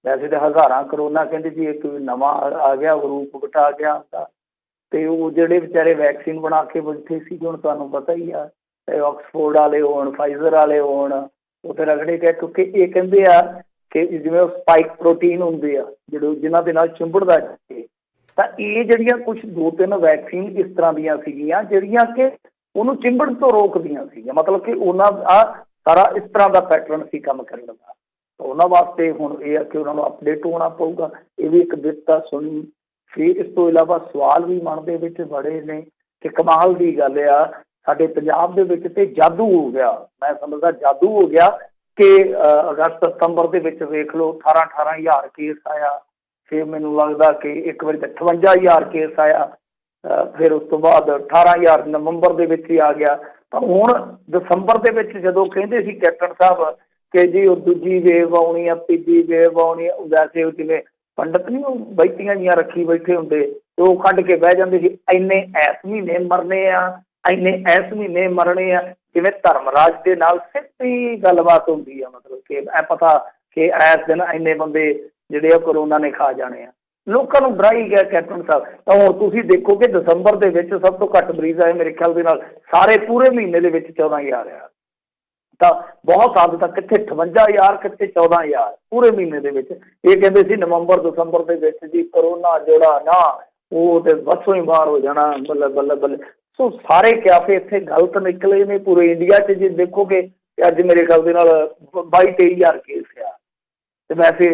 ਵੈਸੇ ਤਾਂ ਹਜ਼ਾਰਾਂ ਕਰੋਨਾ, ਕਹਿੰਦੇ ਜੀ ਇੱਕ ਨਵਾਂ ਆ ਗਿਆ, ਰੂਪ ਘਟਾ ਗਿਆ। ਤੇ ਉਹ ਜਿਹੜੇ ਵਿਚਾਰੇ ਵੈਕਸੀਨ ਬਣਾ ਕੇ ਬੈਠੇ ਸੀਗੇ, ਹੁਣ ਤੁਹਾਨੂੰ ਪਤਾ ਹੀ ਆ, ਚਾਹੇ ਆਕਸਫੋਰਡ ਵਾਲੇ ਹੋਣ, ਫਾਈਜ਼ਰ ਵਾਲੇ ਹੋਣ, ਉਹ ਤੇ ਰਗੜੇ ਗਏ। ਕਿਉਂਕਿ ਇਹ ਕਹਿੰਦੇ ਆ ਕਿ ਜਿਵੇਂ ਉਹ ਸਪਾਈਕ ਪ੍ਰੋਟੀਨ ਹੁੰਦੇ ਆ ਜਿਹੜੇ ਜਿਨ੍ਹਾਂ ਦੇ ਨਾਲ ਚਿੰਬੜਦਾ ਜਾਵੇ, ਤਾਂ ਇਹ ਜਿਹੜੀਆਂ ਕੁਝ 2-3 ਵੈਕਸੀਨ ਇਸ ਤਰ੍ਹਾਂ ਦੀਆਂ ਸੀਗੀਆਂ ਜਿਹੜੀਆਂ ਕਿ ਉਹਨੂੰ ਚਿੰਬੜਨ ਤੋਂ ਰੋਕਦੀਆਂ ਸੀਗੀਆਂ। ਮਤਲਬ ਕਿ ਉਹਨਾਂ ਆ ਸਾਰਾ ਇਸ ਤਰ੍ਹਾਂ ਦਾ ਪੈਟਰਨ ਸੀ ਕੰਮ ਕਰਨ ਦਾ। ਉਹਨਾਂ ਵਾਸਤੇ ਹੁਣ ਇਹ ਆ ਕਿ ਉਹਨਾਂ ਨੂੰ ਅਪਡੇਟ ਹੋਣਾ ਪਊਗਾ। ਇਹ ਵੀ ਇੱਕ ਦਿੱਤਾ ਸੁਣੀ। ਫਿਰ ਇਸ ਤੋਂ ਇਲਾਵਾ ਸਵਾਲ ਵੀ ਮਨ ਦੇ ਵਿੱਚ ਬੜੇ ਨੇ ਕਿ ਕਮਾਲ ਦੀ ਗੱਲ ਆ, ਸਾਡੇ ਪੰਜਾਬ ਦੇ ਵਿੱਚ ਤੇ ਜਾਦੂ ਹੋ ਗਿਆ। ਮੈਂ ਸਮਝਦਾ ਜਾਦੂ ਹੋ ਗਿਆ ਕਿ ਅਗਸਤ ਸਤੰਬਰ ਦੇ ਵਿੱਚ ਵੇਖ ਲਓ 18,000 ਕੇਸ ਆਇਆ। ਫਿਰ ਮੈਨੂੰ ਲੱਗਦਾ ਕਿ ਇੱਕ ਵਾਰੀ ਤਾਂ 58,000 ਕੇਸ ਆਇਆ। ਫਿਰ ਉਸ ਤੋਂ ਬਾਅਦ 18,000 ਨਵੰਬਰ ਦੇ ਵਿੱਚ ਹੀ ਆ ਗਿਆ। ਤਾਂ ਹੁਣ ਦਸੰਬਰ ਦੇ ਵਿੱਚ ਜਦੋਂ ਕਹਿੰਦੇ ਸੀ ਕੈਪਟਨ ਸਾਹਿਬ ਕਿ ਜੀ ਉਹ ਦੂਜੀ ਵੇਵ ਆਉਣੀ ਆ, ਤੀਜੀ ਵੇਵ ਆਉਣੀ ਆ, ਵੈਸੇ ਜਿਵੇਂ ਪੰਡਤ ਨਹੀਂ ਉਹ ਬੈਠੀਆਂ ਜੀਆਂ ਰੱਖੀ ਬੈਠੇ ਹੁੰਦੇ ਤੇ ਉਹ ਕੱਢ ਕੇ ਬਹਿ ਜਾਂਦੇ ਸੀ, ਇੰਨੇ ਇਸ ਮਹੀਨੇ ਮਰਨੇ ਆ, ਇੰਨੇ ਇਸ ਮਹੀਨੇ ਮਰਨੇ ਆ। ਜਿਵੇਂ ਧਰਮਰਾਜ ਦੇ ਨਾਲ ਸਿੱਧੀ ਗੱਲਬਾਤ ਹੁੰਦੀ ਆ, ਮਤਲਬ ਕਿ ਇਹ ਪਤਾ ਕਿ ਇਸ ਦਿਨ ਇੰਨੇ ਬੰਦੇ ਜਿਹੜੇ ਆ ਕਰੋਨਾ ਨੇ ਖਾ ਜਾਣੇ ਆ। ਲੋਕਾਂ ਨੂੰ ਡਰਾਈ ਗਿਆ ਕੈਪਟਨ ਸਾਹਿਬ। ਤਾਂ ਹੁਣ ਤੁਸੀਂ ਦੇਖੋ ਕਿ ਦਸੰਬਰ ਦੇ ਵਿੱਚ ਸਭ ਤੋਂ ਘੱਟ ਮਰੀਜ਼ ਆਏ ਮੇਰੇ ਖਿਆਲ ਦੇ ਨਾਲ ਸਾਰੇ ਪੂਰੇ ਮਹੀਨੇ ਦੇ ਵਿੱਚ 14,000 ਆ। ਤਾਂ ਬਹੁਤ ਹੱਦ ਤੱਕ ਕਿੱਥੇ 58,000 ਕਿੱਥੇ 14,000 ਪੂਰੇ ਮਹੀਨੇ ਦੇ ਵਿੱਚ। ਇਹ ਕਹਿੰਦੇ ਸੀ ਨਵੰਬਰ ਦਸੰਬਰ ਦੇ ਵਿੱਚ ਜੀ ਕਰੋਨਾ ਜਿਹੜਾ ਨਾ ਉਹ ਤੇ ਬੱਸੋਂ ਹੀ ਬਾਹਰ ਹੋ ਜਾਣਾ, ਬੱਲੇ ਬੱਲੇ ਬੱਲੇ। ਸੋ ਸਾਰੇ ਕਿਆਫੇ ਇੱਥੇ ਗਲਤ ਨਿਕਲੇ ਨੇ ਪੂਰੇ ਇੰਡੀਆ 'ਚ। ਜੇ ਦੇਖੋਗੇ ਅੱਜ ਮੇਰੇ ਖਿਆਲ ਦੇ ਨਾਲ 22-23,000 ਕੇਸ ਆ। ਤੇ ਵੈਸੇ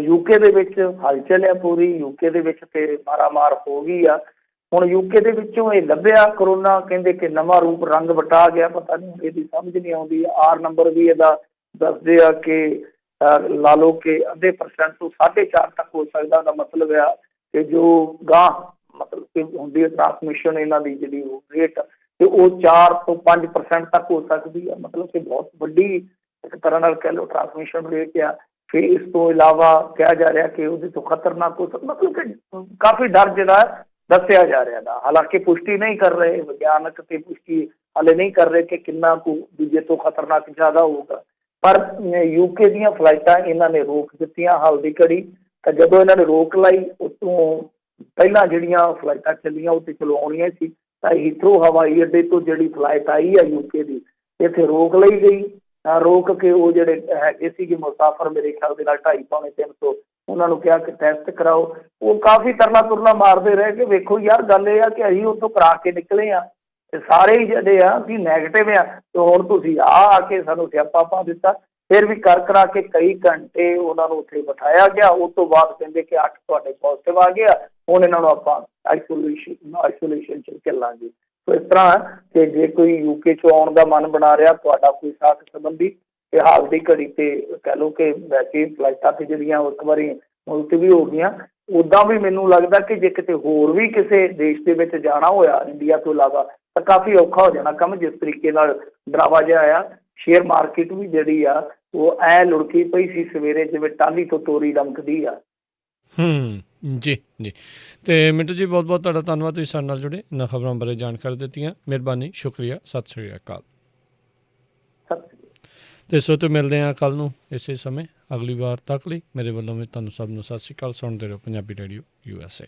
UK ਦੇ ਵਿੱਚ ਹਲਚਲ ਆ ਪੂਰੀ। UK ਦੇ ਵਿੱਚ ਤੇ ਮਾਰਾਮਾਰ ਹੋ ਗਈ ਆ। ਹੁਣ UK ਦੇ ਵਿੱਚੋਂ ਇਹ ਲੱਭਿਆ ਕਰੋਨਾ, ਕਹਿੰਦੇ ਕਿ ਨਵਾਂ ਰੂਪ ਰੰਗ ਵਟਾ ਗਿਆ। ਪਤਾ ਨਹੀਂ ਇਹਦੀ ਸਮਝ ਨਹੀਂ ਆਉਂਦੀ। R ਨੰਬਰ ਵੀ ਇਹਦਾ ਦੱਸਦੇ ਆ ਕਿ ਲਾ ਲਓ ਕਿ ਅੱਧੇ % ਤੋਂ 4.5 ਤੱਕ ਹੋ ਸਕਦਾ। ਦਾ ਮਤਲਬ ਆ ਕਿ ਜੋ ਗਾਂ ਮਤਲਬ ਕਿ ਹੁੰਦੀ ਹੈ ਟਰਾਂਸਮਿਸ਼ਨ ਇਹਨਾਂ ਦੀ ਜਿਹੜੀ ਰੇਟ ਤੇ ਉਹ 4 ਤੋਂ 5% ਤੱਕ ਹੋ ਸਕਦੀ ਆ। ਮਤਲਬ ਕਿ ਬਹੁਤ ਵੱਡੀ ਇੱਕ ਤਰ੍ਹਾਂ ਨਾਲ ਕਹਿ ਲਓ ਟਰਾਂਸਮਿਸ਼ਨ ਰੇਟ ਆ। ਫਿਰ ਇਸ ਤੋਂ ਇਲਾਵਾ ਕਿਹਾ ਜਾ ਰਿਹਾ ਕਿ ਉਹਦੇ ਤੋਂ ਖਤਰਨਾਕ ਮਤਲਬ ਕਿ ਕਾਫੀ ਡਰ ਜਿਹੜਾ ਦੱਸਿਆ ਜਾ ਰਿਹਾ ਦਾ। ਹਾਲਾਂਕਿ ਪੁਸ਼ਟੀ ਨਹੀਂ ਕਰ ਰਹੇ ਵਿਗਿਆਨਕ ਤੇ ਪੁਸ਼ਟੀ ਹਾਲੇ ਨਹੀਂ ਕਰ ਰਹੇ ਕਿ ਕਿੰਨਾ ਕੁ ਦੂਜੇ ਤੋਂ ਖਤਰਨਾਕ ਜ਼ਿਆਦਾ ਹੋਊਗਾ। ਪਰ UK ਦੀਆਂ ਫਲਾਈਟਾਂ ਇਹਨਾਂ ਨੇ ਰੋਕ ਦਿੱਤੀਆਂ ਹਾਲ ਦੀ ਘੜੀ। ਤਾਂ ਜਦੋਂ ਇਹਨਾਂ ਨੇ ਰੋਕ ਲਾਈ ਉਤੋਂ ਪਹਿਲਾਂ ਜਿਹੜੀਆਂ ਫਲਾਈਟਾਂ ਚੱਲੀਆਂ ਉਹ ਤੇ ਚਲੋ ਆਉਣੀਆਂ ਸੀ। ਤਾਂ ਹੀਥਰੋ ਹਵਾਈ ਅੱਡੇ ਤੋਂ ਜਿਹੜੀ ਫਲਾਈਟ ਆਈ ਆ UK ਦੀ ਇੱਥੇ ਰੋਕ ਲਈ ਗਈ। ਰੋਕ ਕੇ ਉਹ ਜਿਹੜੇ ਹੈਗੇ ਸੀਗੇ ਮੁਸਾਫਰ ਮੇਰੇ ਖਿਆਲ ਦੇ ਨਾਲ 250-300 ਉਹਨਾਂ ਨੂੰ ਕਿਹਾ ਕਿ ਟੈਸਟ ਕਰਾਓ। ਉਹ ਕਾਫੀ ਤਰਲਾ ਤੁਰਲਾ ਮਾਰਦੇ ਰਹੇ ਕਿ ਵੇਖੋ ਯਾਰ ਗੱਲ ਇਹ ਆ ਕਿ ਅਸੀਂ ਉੱਥੋਂ ਕਰਾ ਕੇ ਨਿਕਲੇ ਆ ਤੇ ਸਾਰੇ ਹੀ ਜਿਹੜੇ ਆ ਵੀ ਨੈਗੇਟਿਵ ਆ ਤੇ ਹੁਣ ਤੁਸੀਂ ਆ ਕੇ ਸਾਨੂੰ ਸਿਆਪਾ ਪਾ ਦਿੱਤਾ। ਫਿਰ ਵੀ ਕਰਾ ਕੇ ਕਈ ਘੰਟੇ ਉਹਨਾਂ ਨੂੰ ਉੱਥੇ ਬਿਠਾਇਆ ਗਿਆ। ਉਸ ਤੋਂ ਬਾਅਦ ਕਹਿੰਦੇ ਕਿ 8 ਤੁਹਾਡੇ ਪੋਜ਼ੀਟਿਵ ਆ ਗਿਆ, ਹੁਣ ਇਹਨਾਂ ਨੂੰ ਆਪਾਂ ਆਈਸੋਲੇਸ਼ਨ 'ਚ ਚੱਲਾਂਗੇ। ਸੋ ਇਸ ਤਰ੍ਹਾਂ ਕਿ ਜੇ ਕੋਈ UK 'ਚੋਂ ਆਉਣ ਦਾ ਮਨ ਬਣਾ ਰਿਹਾ ਤੁਹਾਡਾ ਕੋਈ ਸਾਥ ਸੰਬੰਧੀ ਤੇ ਹਾਲ ਦੀ ਘੜੀ ਤੇ ਕਹਿ ਲਓ ਕਿ ਵੈਸੇ ਫਲਾਈਟਾਂ ਤੇ ਜਿਹੜੀਆਂ ਇੱਕ ਵਾਰੀ ਮੁਲਤਵੀ ਹੋ ਗਈਆਂ, ਉੱਦਾਂ ਵੀ ਮੈਨੂੰ ਲੱਗਦਾ ਕਿ ਜੇ ਕਿਤੇ ਹੋਰ ਵੀ ਕਿਸੇ ਦੇਸ਼ ਦੇ ਵਿੱਚ ਜਾਣਾ ਹੋਇਆ ਇੰਡੀਆ ਤੋਂ ਇਲਾਵਾ ਤਾਂ ਕਾਫੀ ਔਖਾ ਹੋ ਜਾਣਾ ਕੰਮ। ਜਿਸ ਤਰੀਕੇ ਨਾਲ ਡਰਾਵਾ ਜਿਹਾ ਆਇਆ, ਸ਼ੇਅਰ ਮਾਰਕੀਟ ਵੀ ਜਿਹੜੀ ਆ ਉਹ ਐ ਲੁੜਕੀ ਪਈ ਸੀ ਸਵੇਰੇ ਜਿਵੇਂ ਟਾਹਲੀ ਤੋਂ ਤੋਰੀ ਲਮਕਦੀ ਆ। ਜੀ ਜੀ। ਤੇ ਮਿੰਟੂ ਜੀ ਬਹੁਤ ਬਹੁਤ ਤੁਹਾਡਾ ਧੰਨਵਾਦ, ਤੁਸੀਂ ਸਾਡੇ ਨਾਲ ਜੁੜੇ ਇਹਨਾਂ ਖਬਰਾਂ ਬਾਰੇ ਜਾਣਕਾਰੀ ਦਿੱਤੀਆਂ। ਮਿਹਰਬਾਨੀ, ਸ਼ੁਕਰੀਆ, ਸਤਿ ਸ਼੍ਰੀ ਅਕਾਲ। ਤੇ ਸੋ ਤੇ ਮਿਲਦੇ ਹਾਂ ਕੱਲ ਨੂੰ ਇਸੇ ਸਮੇਂ ਅਗਲੀ ਵਾਰ ਤੱਕ ਲਈ ਮੇਰੇ ਵੱਲੋਂ ਵੀ ਤੁਹਾਨੂੰ ਸਭ ਨੂੰ ਸਤਿ ਸ਼੍ਰੀ ਅਕਾਲ। ਸੁਣਦੇ ਰਹੋ ਪੰਜਾਬੀ ਰੇਡੀਓ USA।